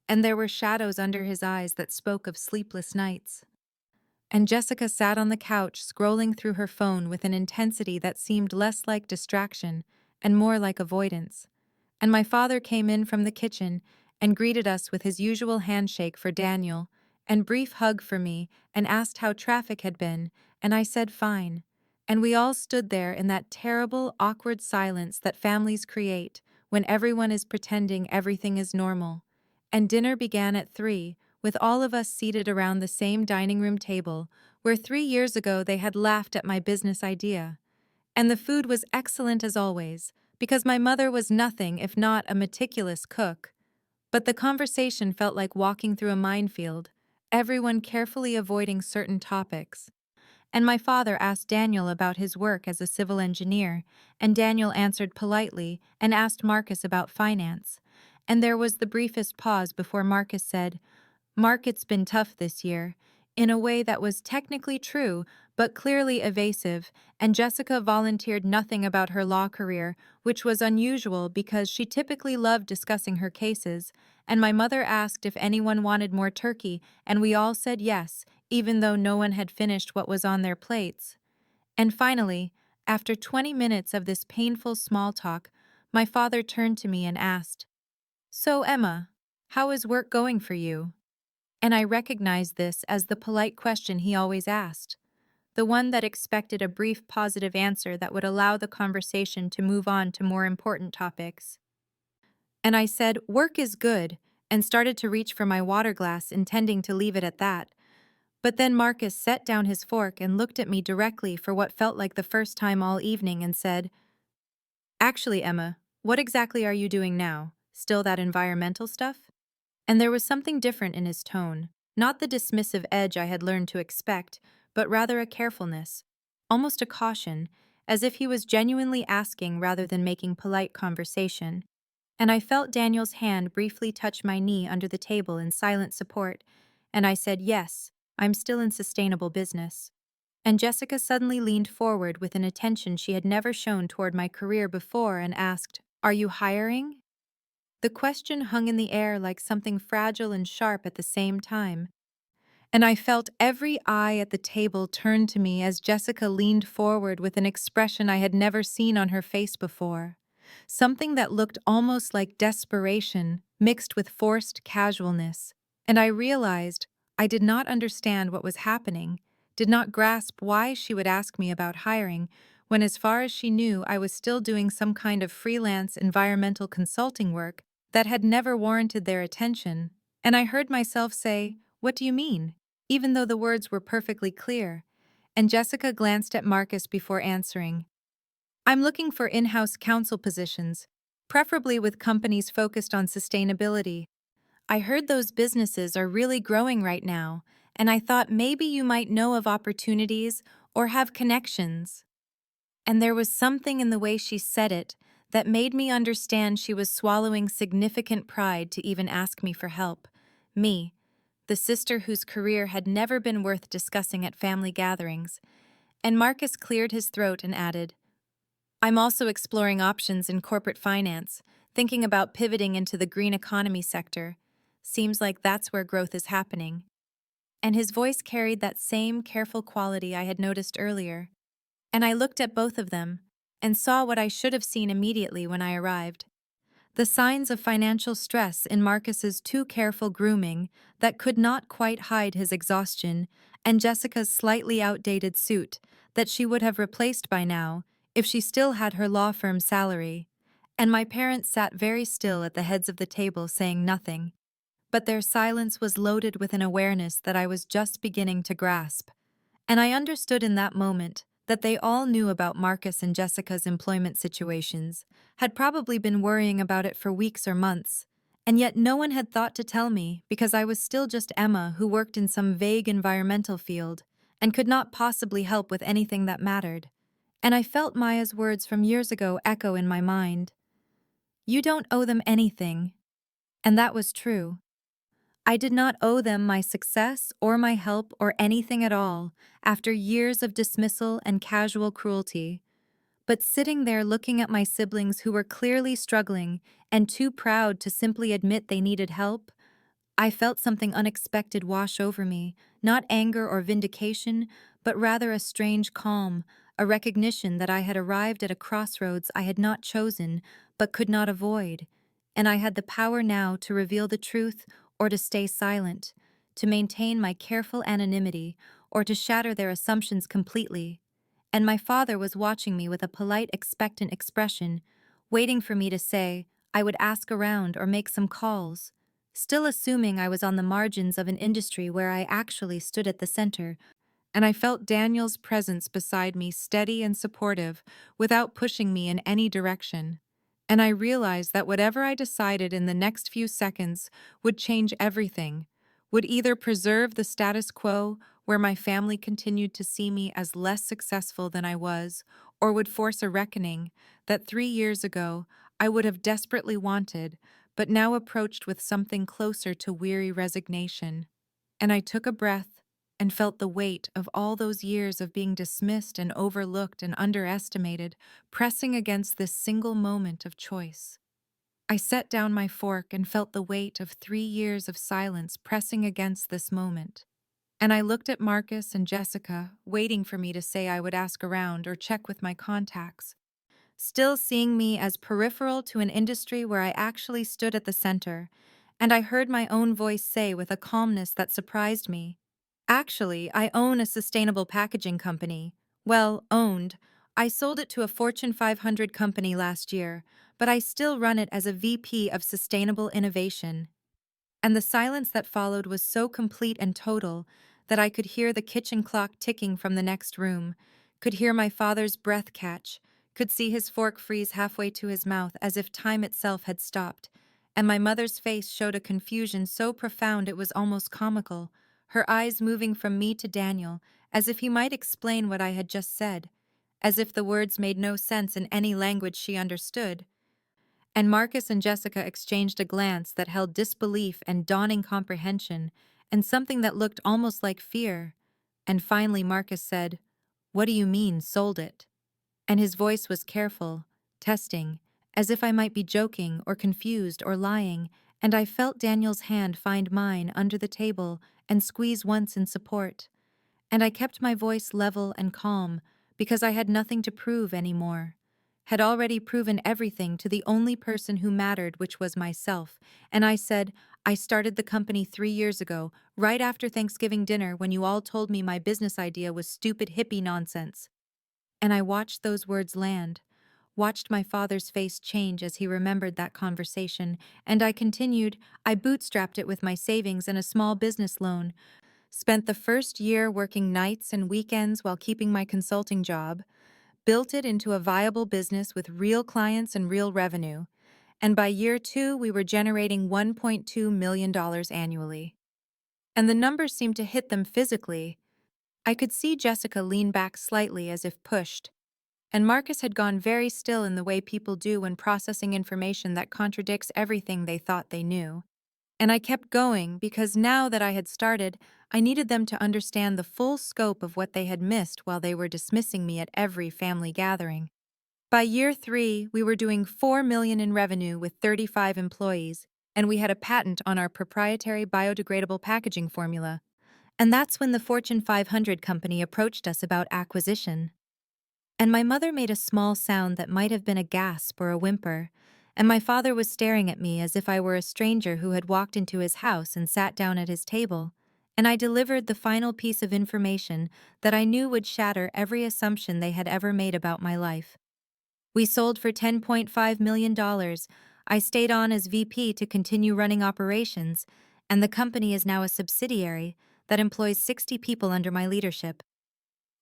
and there were shadows under his eyes that spoke of sleepless nights. And Jessica sat on the couch, scrolling through her phone with an intensity that seemed less like distraction and more like avoidance. And my father came in from the kitchen and greeted us with his usual handshake for Daniel and brief hug for me and asked how traffic had been, and I said fine. And we all stood there in that terrible, awkward silence that families create when everyone is pretending everything is normal. And dinner began at 3, with all of us seated around the same dining room table where 3 years ago they had laughed at my business idea. And the food was excellent as always, because my mother was nothing if not a meticulous cook. But the conversation felt like walking through a minefield, everyone carefully avoiding certain topics. And my father asked Daniel about his work as a civil engineer, and Daniel answered politely and asked Marcus about finance. And there was the briefest pause before Marcus said, "Mark, it's been tough this year," in a way that was technically true, but clearly evasive, and Jessica volunteered nothing about her law career, which was unusual because she typically loved discussing her cases, and my mother asked if anyone wanted more turkey, and we all said yes, even though no one had finished what was on their plates. And finally, after 20 minutes of this painful small talk, my father turned to me and asked, "So, Emma, how is work going for you?" And I recognized this as the polite question he always asked, the one that expected a brief positive answer that would allow the conversation to move on to more important topics. And I said, "Work is good," and started to reach for my water glass, intending to leave it at that. But then Marcus set down his fork and looked at me directly for what felt like the first time all evening and said, "Actually, Emma, what exactly are you doing now? Still that environmental stuff?" And there was something different in his tone, not the dismissive edge I had learned to expect, but rather a carefulness, almost a caution, as if he was genuinely asking rather than making polite conversation. And I felt Daniel's hand briefly touch my knee under the table in silent support, and I said, "Yes, I'm still in sustainable business." And Jessica suddenly leaned forward with an attention she had never shown toward my career before and asked, "Are you hiring?" The question hung in the air like something fragile and sharp at the same time, and I felt every eye at the table turn to me as Jessica leaned forward with an expression I had never seen on her face before, something that looked almost like desperation mixed with forced casualness. And I realized I did not understand what was happening, did not grasp why she would ask me about hiring, when as far as she knew I was still doing some kind of freelance environmental consulting work that had never warranted their attention. And I heard myself say, "What do you mean?" even though the words were perfectly clear. And Jessica glanced at Marcus before answering, "I'm looking for in-house counsel positions, preferably with companies focused on sustainability. I heard those businesses are really growing right now, and I thought maybe you might know of opportunities or have connections." And there was something in the way she said it that made me understand she was swallowing significant pride to even ask me for help. Me, the sister whose career had never been worth discussing at family gatherings. And Marcus cleared his throat and added, I'm also exploring options in corporate finance, thinking about pivoting into the green economy sector. Seems like that's where growth is happening. And his voice carried that same careful quality I had noticed earlier. And I looked at both of them and saw what I should have seen immediately when I arrived. The signs of financial stress in Marcus's too careful grooming that could not quite hide his exhaustion, and Jessica's slightly outdated suit that she would have replaced by now if she still had her law firm salary. And my parents sat very still at the heads of the table saying nothing. But their silence was loaded with an awareness that I was just beginning to grasp. And I understood in that moment that they all knew about Marcus and Jessica's employment situations, had probably been worrying about it for weeks or months, and yet no one had thought to tell me because I was still just Emma who worked in some vague environmental field and could not possibly help with anything that mattered. And I felt Maya's words from years ago echo in my mind. You don't owe them anything. And that was true. I did not owe them my success or my help or anything at all after years of dismissal and casual cruelty. But sitting there looking at my siblings who were clearly struggling and too proud to simply admit they needed help, I felt something unexpected wash over me, not anger or vindication, but rather a strange calm, a recognition that I had arrived at a crossroads I had not chosen, but could not avoid, and I had the power now to reveal the truth or to stay silent, to maintain my careful anonymity or to shatter their assumptions completely. And my father was watching me with a polite, expectant expression, waiting for me to say I would ask around or make some calls, still assuming I was on the margins of an industry where I actually stood at the center. And I felt Daniel's presence beside me, steady and supportive, without pushing me in any direction. And I realized that whatever I decided in the next few seconds would change everything, would either preserve the status quo, where my family continued to see me as less successful than I was, or would force a reckoning that 3 years ago I would have desperately wanted, but now approached with something closer to weary resignation. And I took a breath and felt the weight of all those years of being dismissed and overlooked and underestimated pressing against this single moment of choice. I set down my fork and felt the weight of 3 years of silence pressing against this moment. And I looked at Marcus and Jessica, waiting for me to say I would ask around or check with my contacts, still seeing me as peripheral to an industry where I actually stood at the center. And I heard my own voice say with a calmness that surprised me, actually, I own a sustainable packaging company. Well, owned. I sold it to a Fortune 500 company last year, but I still run it as a VP of Sustainable Innovation. And the silence that followed was so complete and total that I could hear the kitchen clock ticking from the next room, could hear my father's breath catch, could see his fork freeze halfway to his mouth as if time itself had stopped, and my mother's face showed a confusion so profound it was almost comical, her eyes moving from me to Daniel, as if he might explain what I had just said, as if the words made no sense in any language she understood. And Marcus and Jessica exchanged a glance that held disbelief and dawning comprehension, and something that looked almost like fear. And finally Marcus said, "What do you mean, sold it?" And his voice was careful, testing, as if I might be joking or confused or lying, and I felt Daniel's hand find mine under the table and squeeze once in support. And I kept my voice level and calm because I had nothing to prove anymore. Had already proven everything to the only person who mattered, which was myself. And I said, I started the company 3 years ago, right after Thanksgiving dinner when you all told me my business idea was stupid hippie nonsense. And I watched those words land, watched my father's face change as he remembered that conversation, and I continued, I bootstrapped it with my savings and a small business loan, spent the first year working nights and weekends while keeping my consulting job, built it into a viable business with real clients and real revenue, and by year 2 we were generating $1.2 million annually. And the numbers seemed to hit them physically. I could see Jessica lean back slightly as if pushed, and Marcus had gone very still in the way people do when processing information that contradicts everything they thought they knew. And I kept going because now that I had started, I needed them to understand the full scope of what they had missed while they were dismissing me at every family gathering. By year 3, we were doing $4 million in revenue with 35 employees, and we had a patent on our proprietary biodegradable packaging formula. And that's when the Fortune 500 company approached us about acquisition. And my mother made a small sound that might have been a gasp or a whimper, and my father was staring at me as if I were a stranger who had walked into his house and sat down at his table. And I delivered the final piece of information that I knew would shatter every assumption they had ever made about my life. We sold for $10.5 million. I stayed on as VP to continue running operations, and the company is now a subsidiary that employs 60 people under my leadership.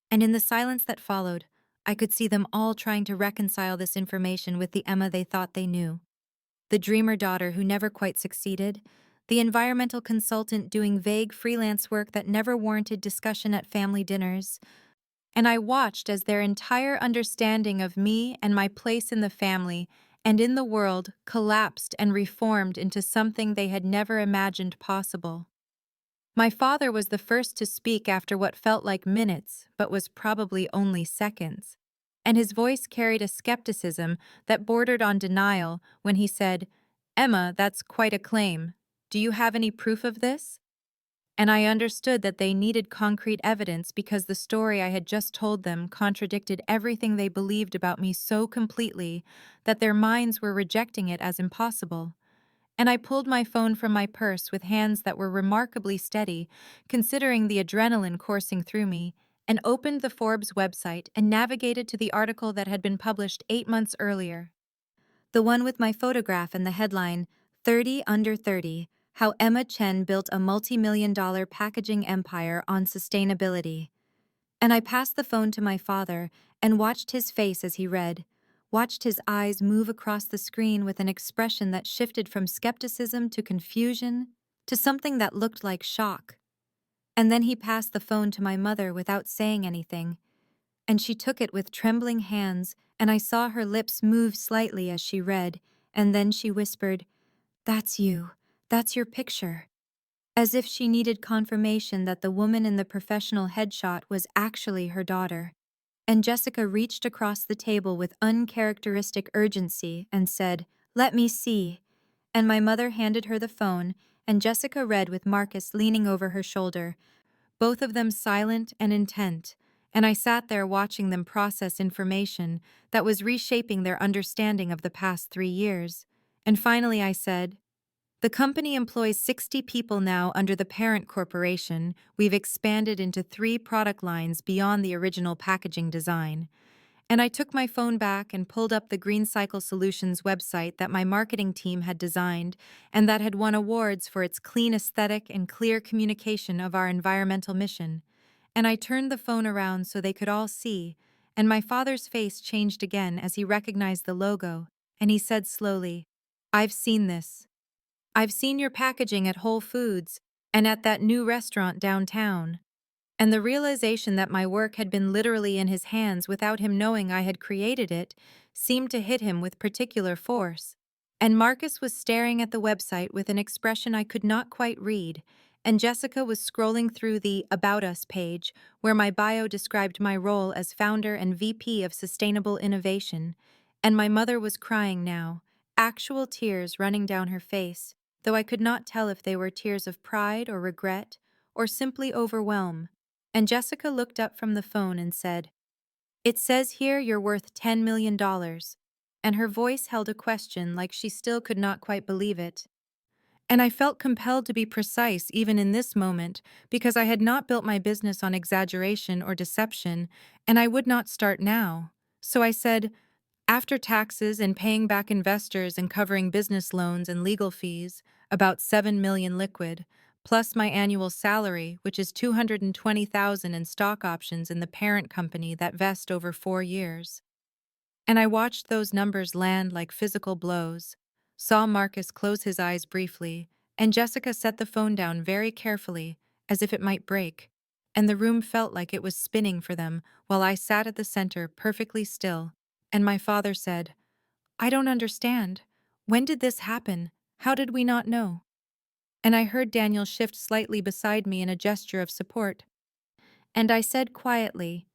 And in the silence that followed, I could see them all trying to reconcile this information with the Emma they thought they knew. The dreamer daughter who never quite succeeded, the environmental consultant doing vague freelance work that never warranted discussion at family dinners, and I watched as their entire understanding of me and my place in the family and in the world collapsed and reformed into something they had never imagined possible. My father was the first to speak after what felt like minutes, but was probably only seconds. And his voice carried a skepticism that bordered on denial when he said, "Emma, that's quite a claim. Do you have any proof of this?" And I understood that they needed concrete evidence because the story I had just told them contradicted everything they believed about me so completely that their minds were rejecting it as impossible. And I pulled my phone from my purse with hands that were remarkably steady, considering the adrenaline coursing through me, and opened the Forbes website and navigated to the article that had been published 8 months earlier. The one with my photograph and the headline, 30 Under 30, How Emma Chen Built a Multi-Million-Dollar Packaging Empire on Sustainability. And I passed the phone to my father and watched his face as he read, watched his eyes move across the screen with an expression that shifted from skepticism to confusion to something that looked like shock. And then he passed the phone to my mother without saying anything, and she took it with trembling hands, and I saw her lips move slightly as she read, and then she whispered, "That's you. That's your picture." As if she needed confirmation that the woman in the professional headshot was actually her daughter. And Jessica reached across the table with uncharacteristic urgency and said, "Let me see." And my mother handed her the phone, and Jessica read with Marcus leaning over her shoulder, both of them silent and intent, and I sat there watching them process information that was reshaping their understanding of the past 3 years. And finally I said, "The company employs 60 people now under the parent corporation. We've expanded into 3 product lines beyond the original packaging design." And I took my phone back and pulled up the GreenCycle Solutions website that my marketing team had designed and that had won awards for its clean aesthetic and clear communication of our environmental mission. And I turned the phone around so they could all see, and my father's face changed again as he recognized the logo, and he said slowly, "I've seen this. I've seen your packaging at Whole Foods and at that new restaurant downtown." And the realization that my work had been literally in his hands without him knowing I had created it seemed to hit him with particular force. And Marcus was staring at the website with an expression I could not quite read, and Jessica was scrolling through the About Us page, where my bio described my role as founder and VP of Sustainable Innovation, and my mother was crying now, actual tears running down her face, though I could not tell if they were tears of pride or regret or simply overwhelm. And Jessica looked up from the phone and said, "It says here you're worth $10 million. And her voice held a question like she still could not quite believe it. And I felt compelled to be precise even in this moment because I had not built my business on exaggeration or deception, and I would not start now. So I said, "After taxes and paying back investors and covering business loans and legal fees, about 7 million liquid, plus my annual salary, which is 220,000 in stock options in the parent company that vest over 4 years." And I watched those numbers land like physical blows, saw Marcus close his eyes briefly, and Jessica set the phone down very carefully, as if it might break. and the room felt like it was spinning for them while I sat at the center perfectly still. And my father said, "I don't understand. When did this happen? How did we not know?" And I heard Daniel shift slightly beside me in a gesture of support. And I said quietly,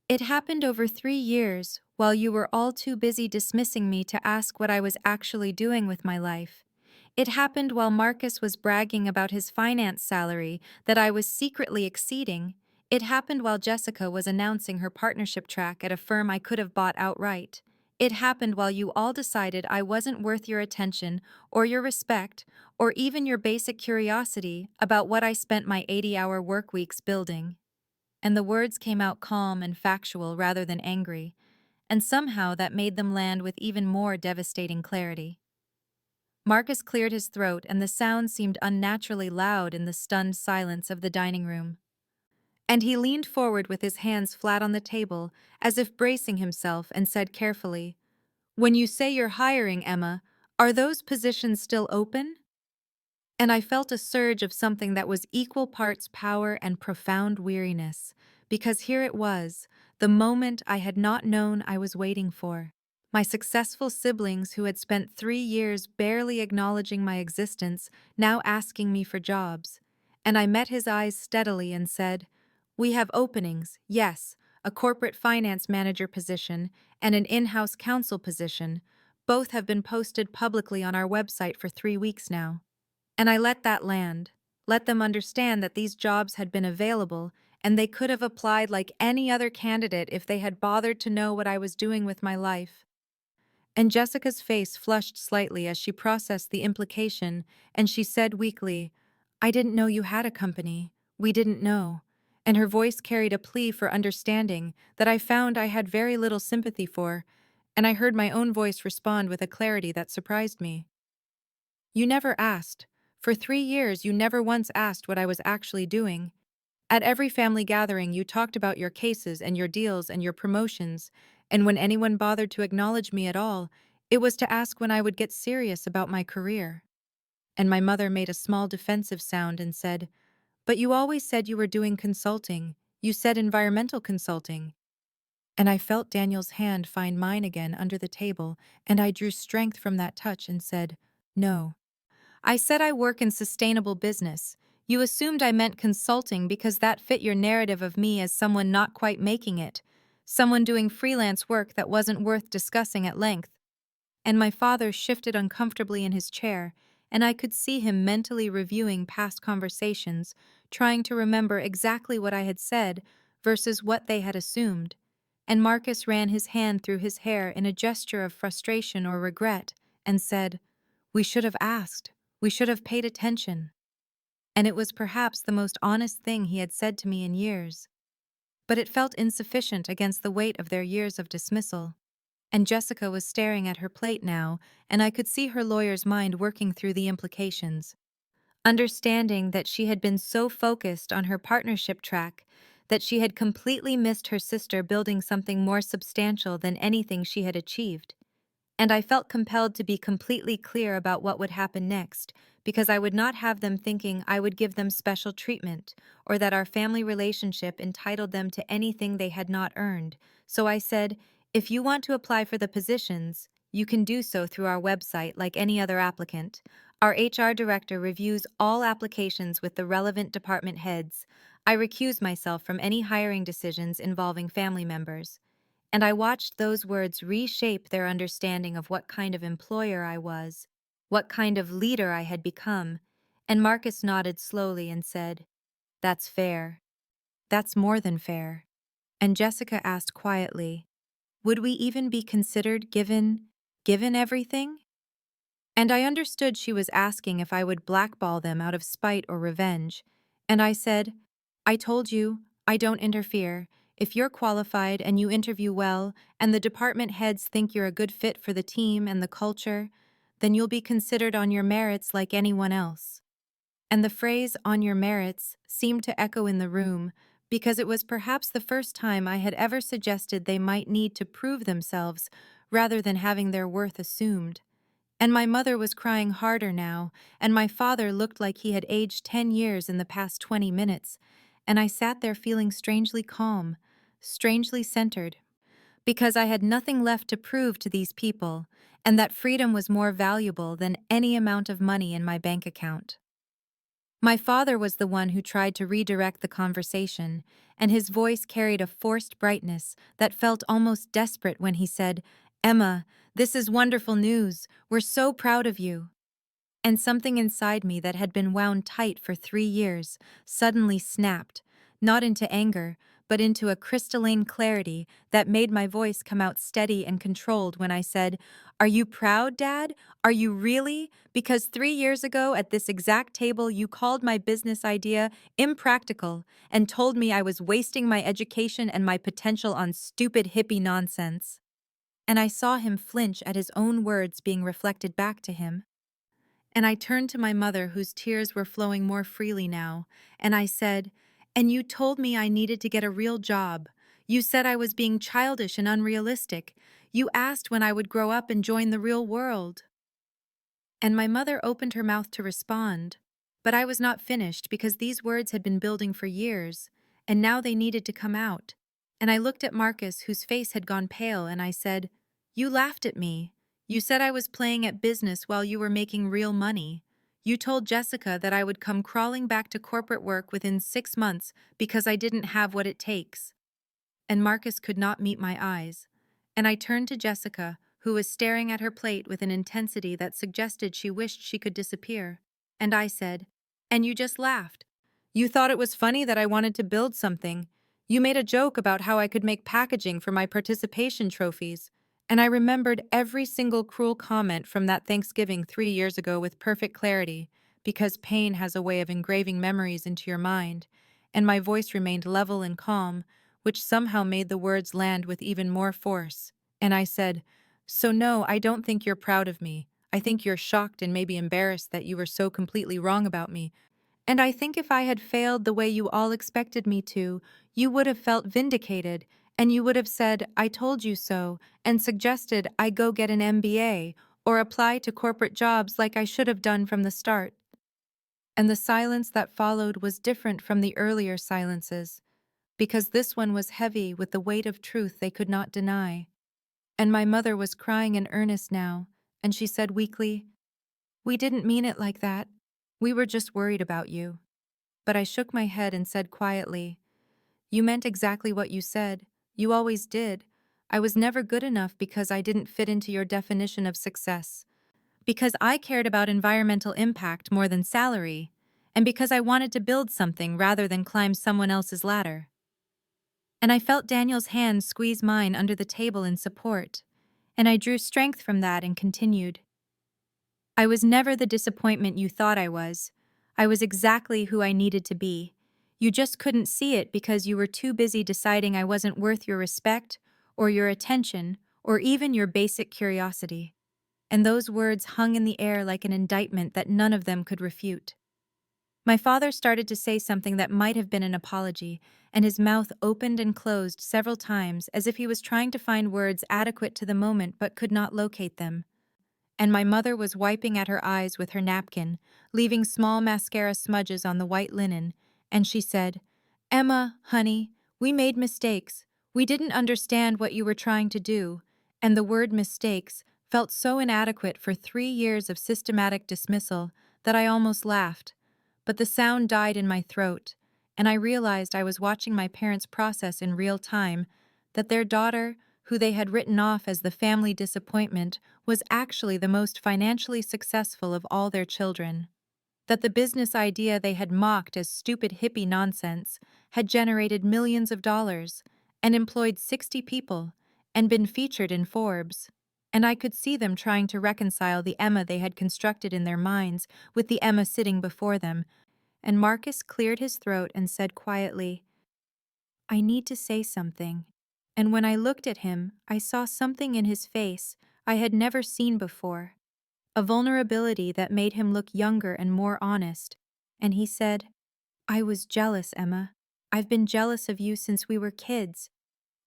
"It happened over 3 years, while you were all too busy dismissing me to ask what I was actually doing with my life. It happened while Marcus was bragging about his finance salary that I was secretly exceeding. It happened while Jessica was announcing her partnership track at a firm I could have bought outright. It happened while you all decided I wasn't worth your attention or your respect or even your basic curiosity about what I spent my 80-hour work weeks building." And the words came out calm and factual rather than angry, and somehow that made them land with even more devastating clarity. Marcus cleared his throat, and the sound seemed unnaturally loud in the stunned silence of the dining room. And he leaned forward with his hands flat on the table, as if bracing himself, and said carefully, "When you say you're hiring, Emma, are those positions still open?" And I felt a surge of something that was equal parts power and profound weariness, because here it was, the moment I had not known I was waiting for. My successful siblings who had spent 3 years barely acknowledging my existence, now asking me for jobs. And I met his eyes steadily and said, "We have openings, yes, a corporate finance manager position and an in-house counsel position. Both have been posted publicly on our website for 3 weeks now." And I let that land, let them understand that these jobs had been available and they could have applied like any other candidate if they had bothered to know what I was doing with my life. And Jessica's face flushed slightly as she processed the implication, and she said weakly, "I didn't know you had a company. We didn't know." And her voice carried a plea for understanding that I found I had very little sympathy for, and I heard my own voice respond with a clarity that surprised me. "You never asked. For 3 years, you never once asked what I was actually doing. At every family gathering, you talked about your cases and your deals and your promotions, and when anyone bothered to acknowledge me at all, it was to ask when I would get serious about my career." And my mother made a small defensive sound and said, "But you always said you were doing consulting. You said environmental consulting." And I felt Daniel's hand find mine again under the table, and I drew strength from that touch and said, "No. I said I work in sustainable business. You assumed I meant consulting because that fit your narrative of me as someone not quite making it, someone doing freelance work that wasn't worth discussing at length." And my father shifted uncomfortably in his chair, and I could see him mentally reviewing past conversations, trying to remember exactly what I had said versus what they had assumed. And Marcus ran his hand through his hair in a gesture of frustration or regret and said, "We should have asked. We should have paid attention." And it was perhaps the most honest thing he had said to me in years. But it felt insufficient against the weight of their years of dismissal. And Jessica was staring at her plate now, and I could see her lawyer's mind working through the implications. Understanding that she had been so focused on her partnership track that she had completely missed her sister building something more substantial than anything she had achieved. And I felt compelled to be completely clear about what would happen next, because I would not have them thinking I would give them special treatment, or that our family relationship entitled them to anything they had not earned. So I said, "If you want to apply for the positions, you can do so through our website like any other applicant. Our HR director reviews all applications with the relevant department heads. I recuse myself from any hiring decisions involving family members." And I watched those words reshape their understanding of what kind of employer I was, what kind of leader I had become, and Marcus nodded slowly and said, "That's fair. That's more than fair." And Jessica asked quietly, "Would we even be considered given everything?" And I understood she was asking if I would blackball them out of spite or revenge, and I said, "I told you, I don't interfere. If you're qualified and you interview well, and the department heads think you're a good fit for the team and the culture, then you'll be considered on your merits like anyone else." And the phrase "on your merits" seemed to echo in the room, because it was perhaps the first time I had ever suggested they might need to prove themselves rather than having their worth assumed. And my mother was crying harder now, and my father looked like he had aged 10 years in the past 20 minutes, and I sat there feeling strangely calm, strangely centered, because I had nothing left to prove to these people, and that freedom was more valuable than any amount of money in my bank account. My father was the one who tried to redirect the conversation, and his voice carried a forced brightness that felt almost desperate when he said, "Emma, this is wonderful news. We're so proud of you." And something inside me that had been wound tight for 3 years suddenly snapped, not into anger, but into a crystalline clarity that made my voice come out steady and controlled when I said, "Are you proud, Dad? Are you really? Because 3 years ago at this exact table you called my business idea impractical and told me I was wasting my education and my potential on stupid hippie nonsense." And I saw him flinch at his own words being reflected back to him. And I turned to my mother, whose tears were flowing more freely now, and I said, "And you told me I needed to get a real job. You said I was being childish and unrealistic. You asked when I would grow up and join the real world." And my mother opened her mouth to respond, but I was not finished because these words had been building for years, and now they needed to come out. And I looked at Marcus, whose face had gone pale, and I said, "You laughed at me. You said I was playing at business while you were making real money. You told Jessica that I would come crawling back to corporate work within 6 months because I didn't have what it takes." And Marcus could not meet my eyes. And I turned to Jessica, who was staring at her plate with an intensity that suggested she wished she could disappear. And I said, "And you just laughed. You thought it was funny that I wanted to build something. You made a joke about how I could make packaging for my participation trophies." And I remembered every single cruel comment from that Thanksgiving 3 years ago with perfect clarity, because pain has a way of engraving memories into your mind, and my voice remained level and calm, which somehow made the words land with even more force. And I said, "So no, I don't think you're proud of me. I think you're shocked and maybe embarrassed that you were so completely wrong about me. And I think if I had failed the way you all expected me to, you would have felt vindicated, and you would have said, 'I told you so,' and suggested I go get an MBA or apply to corporate jobs like I should have done from the start." And the silence that followed was different from the earlier silences, because this one was heavy with the weight of truth they could not deny. And my mother was crying in earnest now, and she said weakly, "We didn't mean it like that. We were just worried about you." But I shook my head and said quietly, "You meant exactly what you said. You always did. I was never good enough because I didn't fit into your definition of success. Because I cared about environmental impact more than salary. And because I wanted to build something rather than climb someone else's ladder." And I felt Daniel's hand squeeze mine under the table in support, and I drew strength from that and continued, "I was never the disappointment you thought I was. I was exactly who I needed to be. You just couldn't see it because you were too busy deciding I wasn't worth your respect, or your attention, or even your basic curiosity." And those words hung in the air like an indictment that none of them could refute. My father started to say something that might have been an apology, and his mouth opened and closed several times as if he was trying to find words adequate to the moment but could not locate them. And my mother was wiping at her eyes with her napkin, leaving small mascara smudges on the white linen, and she said, "Emma, honey, we made mistakes. We didn't understand what you were trying to do." And the word mistakes felt so inadequate for 3 years of systematic dismissal that I almost laughed. But the sound died in my throat, and I realized I was watching my parents process in real time that their daughter, who they had written off as the family disappointment, was actually the most financially successful of all their children. That the business idea they had mocked as stupid hippie nonsense had generated millions of dollars and employed 60 people and been featured in Forbes. And I could see them trying to reconcile the Emma they had constructed in their minds with the Emma sitting before them. And Marcus cleared his throat and said quietly, "I need to say something." And when I looked at him, I saw something in his face I had never seen before, a vulnerability that made him look younger and more honest. And he said, "I was jealous, Emma. I've been jealous of you since we were kids."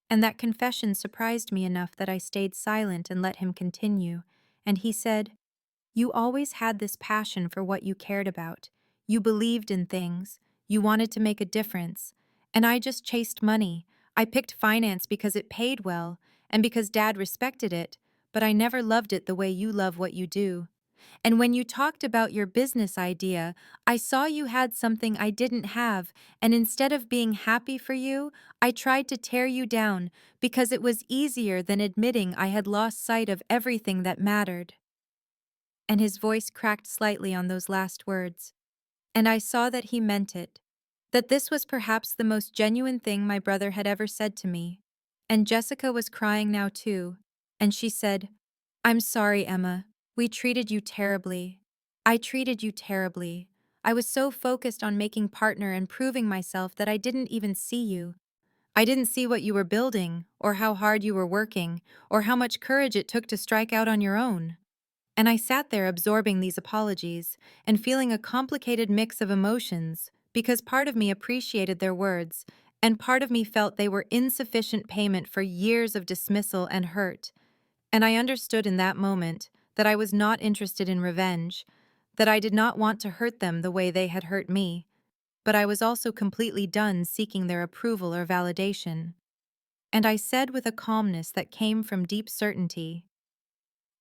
And that confession surprised me enough that I stayed silent and let him continue. And he said, "You always had this passion for what you cared about. You believed in things. You wanted to make a difference. And I just chased money. I picked finance because it paid well, and because Dad respected it, but I never loved it the way you love what you do. And when you talked about your business idea, I saw you had something I didn't have, and instead of being happy for you, I tried to tear you down because it was easier than admitting I had lost sight of everything that mattered. And his voice cracked slightly on those last words. And I saw that he meant it. That this was perhaps the most genuine thing my brother had ever said to me. And Jessica was crying now too. And she said, "I'm sorry, Emma. We treated you terribly. I treated you terribly. I was so focused on making partner and proving myself that I didn't even see you. I didn't see what you were building, or how hard you were working, or how much courage it took to strike out on your own." And I sat there absorbing these apologies and feeling a complicated mix of emotions because part of me appreciated their words and part of me felt they were insufficient payment for years of dismissal and hurt. And I understood in that moment that I was not interested in revenge, that I did not want to hurt them the way they had hurt me, but I was also completely done seeking their approval or validation. And I said with a calmness that came from deep certainty,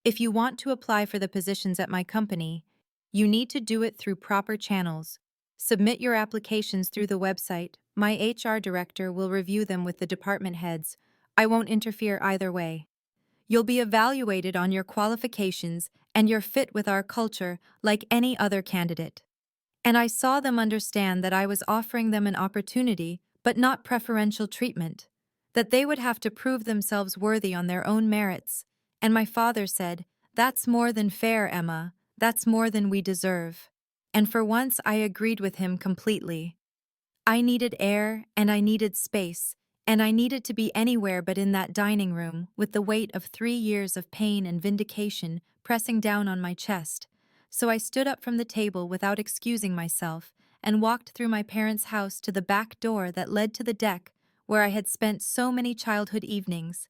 "If you want to apply for the positions at my company, you need to do it through proper channels. Submit your applications through the website. My HR director will review them with the department heads. I won't interfere either way. You'll be evaluated on your qualifications and your fit with our culture like any other candidate." And I saw them understand that I was offering them an opportunity, but not preferential treatment, that they would have to prove themselves worthy on their own merits. And my father said, "That's more than fair, Emma. That's more than we deserve." And for once I agreed with him completely. I needed air, and I needed space, and I needed to be anywhere but in that dining room with the weight of 3 years of pain and vindication pressing down on my chest. So I stood up from the table without excusing myself and walked through my parents' house to the back door that led to the deck where I had spent so many childhood evenings.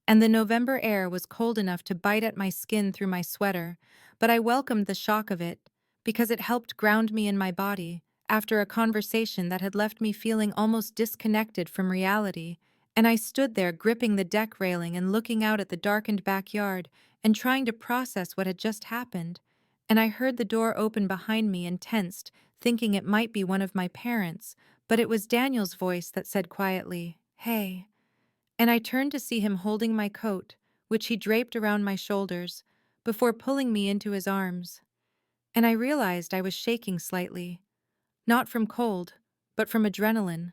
And the November air was cold enough to bite at my skin through my sweater, but I welcomed the shock of it because it helped ground me in my body after a conversation that had left me feeling almost disconnected from reality. And I stood there gripping the deck railing and looking out at the darkened backyard and trying to process what had just happened. And I heard the door open behind me and tensed, thinking it might be one of my parents, but it was Daniel's voice that said quietly, "Hey." And I turned to see him holding my coat, which he draped around my shoulders, before pulling me into his arms. And I realized I was shaking slightly, not from cold, but from adrenaline,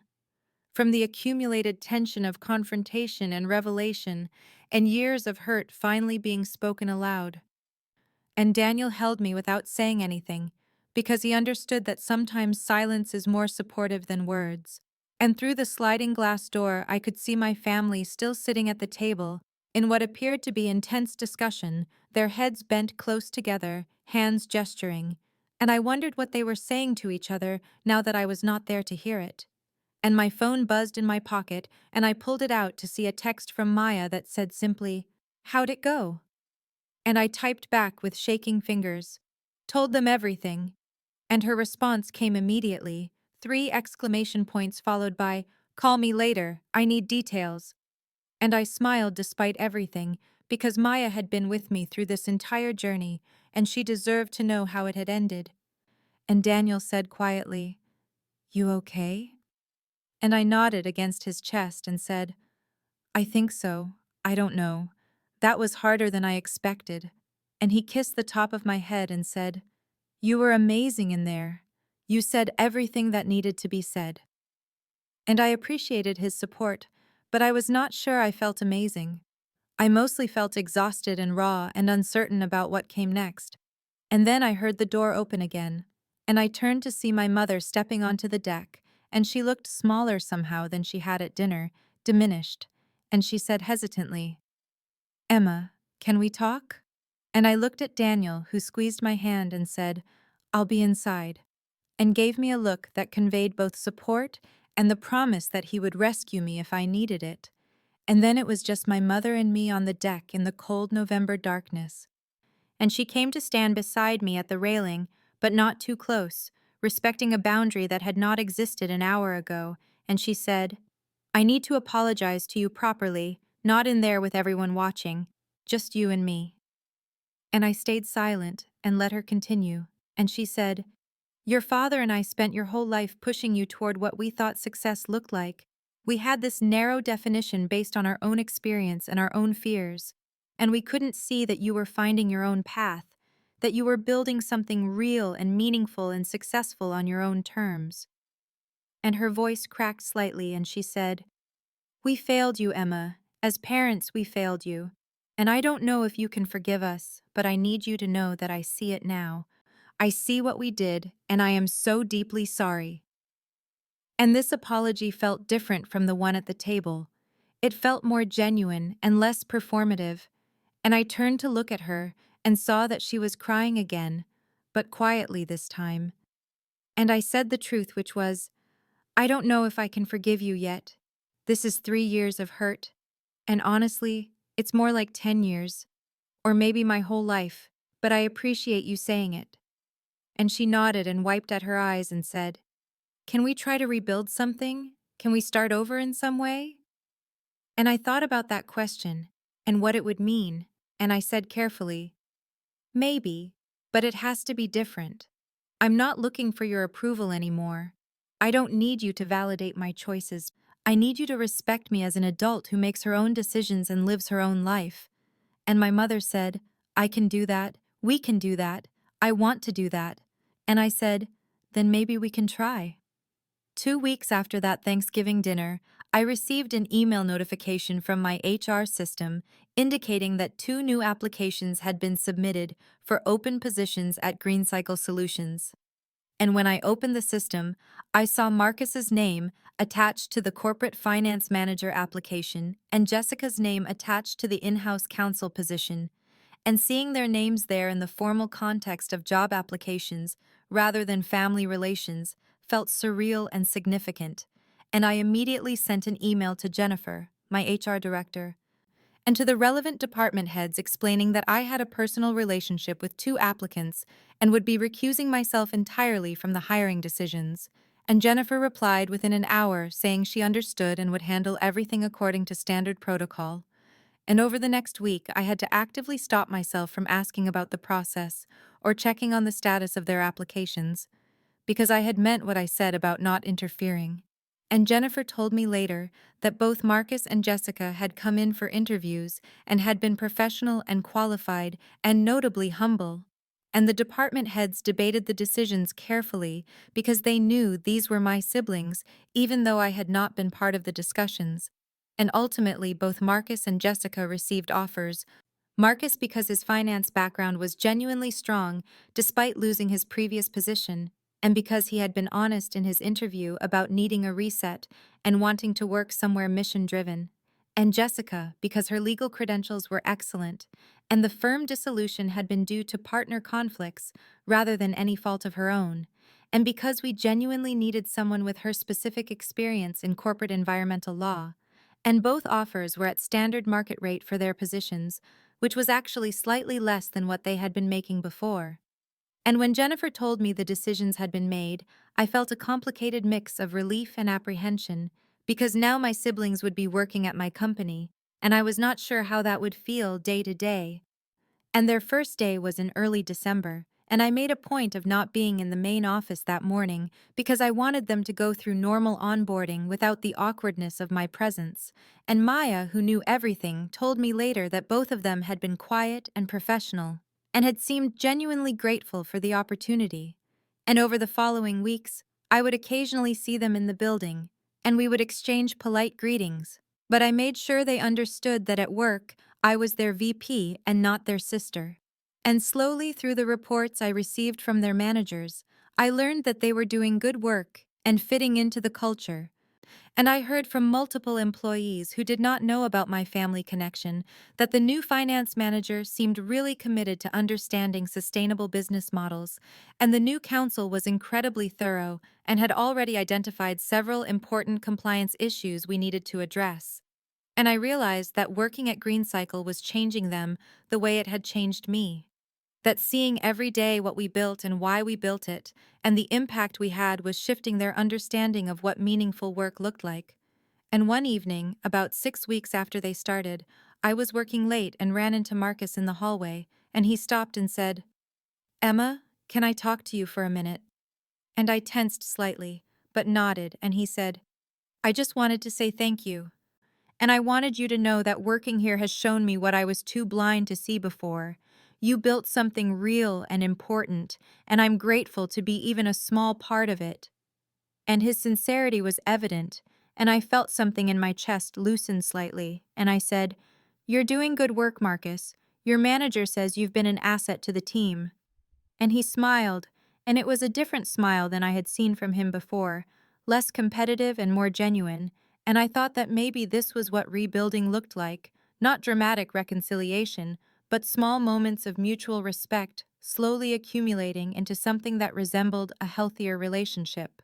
from the accumulated tension of confrontation and revelation, and years of hurt finally being spoken aloud. And Daniel held me without saying anything, because he understood that sometimes silence is more supportive than words. And through the sliding glass door, I could see my family still sitting at the table, in what appeared to be intense discussion, their heads bent close together, hands gesturing. And I wondered what they were saying to each other now that I was not there to hear it. And my phone buzzed in my pocket, and I pulled it out to see a text from Maya that said simply, "How'd it go?" And I typed back with shaking fingers, "Told them everything." And her response came immediately, 3 exclamation points followed by, "Call me later, I need details." And I smiled despite everything, because Maya had been with me through this entire journey, and she deserved to know how it had ended. And Daniel said quietly, "You okay?" And I nodded against his chest and said, "I think so. I don't know. That was harder than I expected." And he kissed the top of my head and said, "You were amazing in there. You said everything that needed to be said." And I appreciated his support, but I was not sure I felt amazing. I mostly felt exhausted and raw and uncertain about what came next. And then I heard the door open again, and I turned to see my mother stepping onto the deck, and she looked smaller somehow than she had at dinner, diminished, and she said hesitantly, "Emma, can we talk?" And I looked at Daniel, who squeezed my hand and said, "I'll be inside," and gave me a look that conveyed both support and the promise that he would rescue me if I needed it. And then it was just my mother and me on the deck in the cold November darkness. And she came to stand beside me at the railing, but not too close, respecting a boundary that had not existed an hour ago, and she said, "I need to apologize to you properly, not in there with everyone watching, just you and me." And I stayed silent and let her continue, and she said, "Your father and I spent your whole life pushing you toward what we thought success looked like. We had this narrow definition based on our own experience and our own fears, and we couldn't see that you were finding your own path, that you were building something real and meaningful and successful on your own terms." And her voice cracked slightly and she said, "We failed you, Emma. As parents, we failed you. And I don't know if you can forgive us, but I need you to know that I see it now. I see what we did, and I am so deeply sorry." And this apology felt different from the one at the table. It felt more genuine and less performative, and I turned to look at her and saw that she was crying again, but quietly this time. And I said the truth, which was, "I don't know if I can forgive you yet. This is 3 years of hurt, and honestly, it's more like 10 years, or maybe my whole life, but I appreciate you saying it." And she nodded and wiped at her eyes and said, "Can we try to rebuild something? Can we start over in some way?" And I thought about that question and what it would mean, and I said carefully, "Maybe, but it has to be different. I'm not looking for your approval anymore. I don't need you to validate my choices. I need you to respect me as an adult who makes her own decisions and lives her own life." And my mother said, "I can do that. We can do that. I want to do that." And I said, "Then maybe we can try." 2 weeks after that Thanksgiving dinner, I received an email notification from my HR system indicating that 2 new applications had been submitted for open positions at GreenCycle Solutions. And when I opened the system, I saw Marcus's name attached to the corporate finance manager application and Jessica's name attached to the in-house counsel position. And seeing their names there in the formal context of job applications rather than family relations felt surreal and significant. And I immediately sent an email to Jennifer, my HR director, and to the relevant department heads explaining that I had a personal relationship with 2 applicants and would be recusing myself entirely from the hiring decisions. And Jennifer replied within an hour saying she understood and would handle everything according to standard protocol. And over the next week, I had to actively stop myself from asking about the process or checking on the status of their applications, because I had meant what I said about not interfering. And Jennifer told me later that both Marcus and Jessica had come in for interviews and had been professional and qualified and notably humble. And the department heads debated the decisions carefully because they knew these were my siblings, even though I had not been part of the discussions. And ultimately, both Marcus and Jessica received offers. Marcus because his finance background was genuinely strong despite losing his previous position, and because he had been honest in his interview about needing a reset and wanting to work somewhere mission-driven. And Jessica because her legal credentials were excellent, and the firm dissolution had been due to partner conflicts rather than any fault of her own, and because we genuinely needed someone with her specific experience in corporate environmental law. And both offers were at standard market rate for their positions, which was actually slightly less than what they had been making before. And when Jennifer told me the decisions had been made, I felt a complicated mix of relief and apprehension, because now my siblings would be working at my company, and I was not sure how that would feel day to day. And their first day was in early December, and I made a point of not being in the main office that morning because I wanted them to go through normal onboarding without the awkwardness of my presence. And Maya, who knew everything, told me later that both of them had been quiet and professional and had seemed genuinely grateful for the opportunity. And over the following weeks, I would occasionally see them in the building, and we would exchange polite greetings. But I made sure they understood that at work, I was their VP and not their sister. And slowly through the reports I received from their managers, I learned that they were doing good work and fitting into the culture. And I heard from multiple employees who did not know about my family connection that the new finance manager seemed really committed to understanding sustainable business models, and the new counsel was incredibly thorough and had already identified several important compliance issues we needed to address. And I realized that working at GreenCycle was changing them the way it had changed me. that seeing every day what we built and why we built it, and the impact we had was shifting their understanding of what meaningful work looked like. And one evening, about 6 weeks after they started, I was working late and ran into Marcus in the hallway, and he stopped and said, "Emma, can I talk to you for a minute?" And I tensed slightly, but nodded, and he said, "I just wanted to say thank you. And I wanted you to know that working here has shown me what I was too blind to see before. You built something real and important, and I'm grateful to be even a small part of it." And his sincerity was evident, and I felt something in my chest loosen slightly, and I said, "You're doing good work, Marcus. Your manager says you've been an asset to the team." And he smiled, and it was a different smile than I had seen from him before, less competitive and more genuine, and I thought that maybe this was what rebuilding looked like, not dramatic reconciliation, but small moments of mutual respect, slowly accumulating into something that resembled a healthier relationship.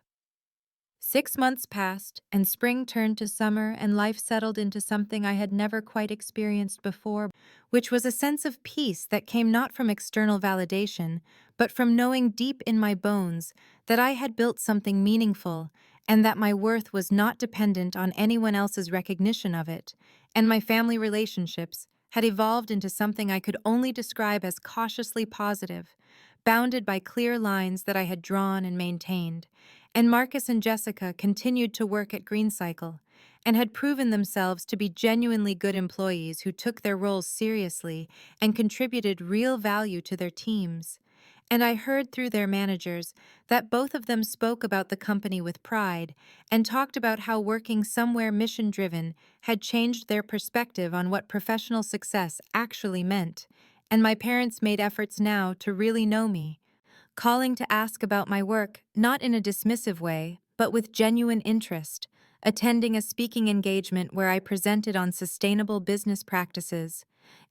6 months passed, and spring turned to summer, and life settled into something I had never quite experienced before, which was a sense of peace that came not from external validation, but from knowing deep in my bones that I had built something meaningful, and that my worth was not dependent on anyone else's recognition of it, and my family relationships had evolved into something I could only describe as cautiously positive, bounded by clear lines that I had drawn and maintained. And Marcus and Jessica continued to work at GreenCycle and had proven themselves to be genuinely good employees who took their roles seriously and contributed real value to their teams. And I heard through their managers that both of them spoke about the company with pride and talked about how working somewhere mission-driven had changed their perspective on what professional success actually meant. And my parents made efforts now to really know me, calling to ask about my work, not in a dismissive way, but with genuine interest, attending a speaking engagement where I presented on sustainable business practices.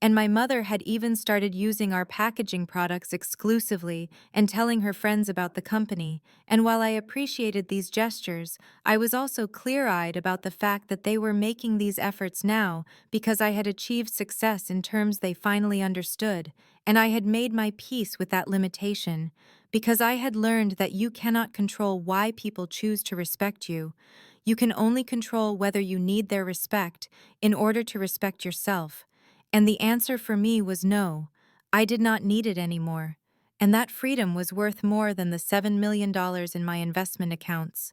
And my mother had even started using our packaging products exclusively and telling her friends about the company. And while I appreciated these gestures, I was also clear-eyed about the fact that they were making these efforts now because I had achieved success in terms they finally understood, and I had made my peace with that limitation, because I had learned that you cannot control why people choose to respect you. You can only control whether you need their respect in order to respect yourself. And the answer for me was no. I did not need it anymore. And that freedom was worth more than the $7 million in my investment accounts.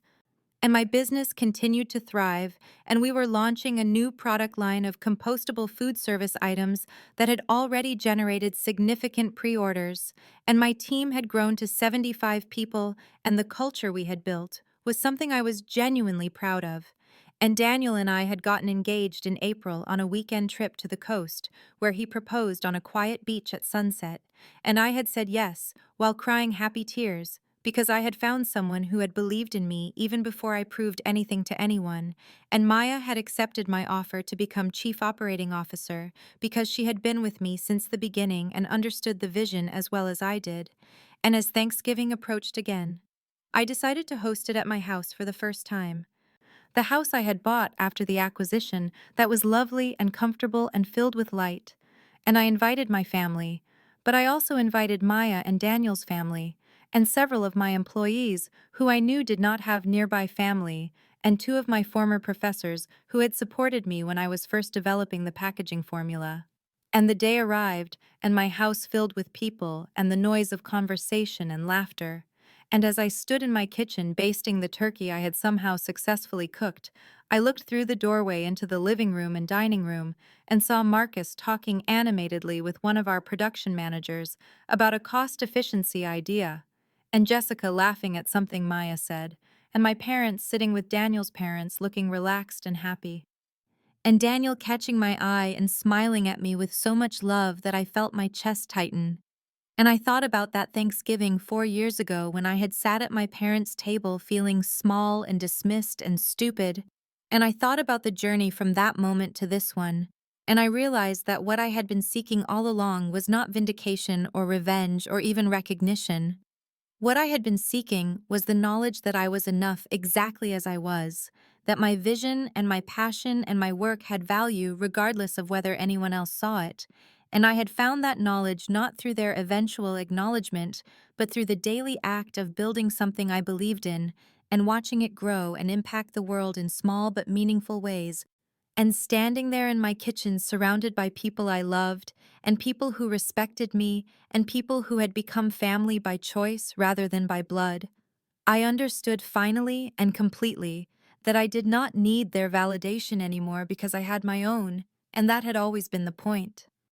And my business continued to thrive, and we were launching a new product line of compostable food service items that had already generated significant pre-orders, and my team had grown to 75 people, and the culture we had built was something I was genuinely proud of. And Daniel and I had gotten engaged in April on a weekend trip to the coast, where he proposed on a quiet beach at sunset, and I had said yes, while crying happy tears, because I had found someone who had believed in me even before I proved anything to anyone, and Maya had accepted my offer to become Chief Operating Officer because she had been with me since the beginning and understood the vision as well as I did. And as Thanksgiving approached again, I decided to host it at my house for the first time. The house I had bought after the acquisition that was lovely and comfortable and filled with light. And I invited my family, but I also invited Maya and Daniel's family, and several of my employees who I knew did not have nearby family, and two of my former professors who had supported me when I was first developing the packaging formula. And the day arrived, and my house filled with people and the noise of conversation and laughter. And as I stood in my kitchen basting the turkey I had somehow successfully cooked, I looked through the doorway into the living room and dining room and saw Marcus talking animatedly with one of our production managers about a cost efficiency idea, and Jessica laughing at something Maya said, and my parents sitting with Daniel's parents looking relaxed and happy. And Daniel catching my eye and smiling at me with so much love that I felt my chest tighten. And I thought about that Thanksgiving 4 years ago when I had sat at my parents' table feeling small and dismissed and stupid. And I thought about the journey from that moment to this one. And I realized that what I had been seeking all along was not vindication or revenge or even recognition. What I had been seeking was the knowledge that I was enough exactly as I was, that my vision and my passion and my work had value regardless of whether anyone else saw it, and I had found that knowledge not through their eventual acknowledgement, but through the daily act of building something I believed in and watching it grow and impact the world in small but meaningful ways. And standing there in my kitchen surrounded by people I loved, and people who respected me, and people who had become family by choice rather than by blood, I understood finally and completely that I did not need their validation anymore because I had my own, and that had always been the point.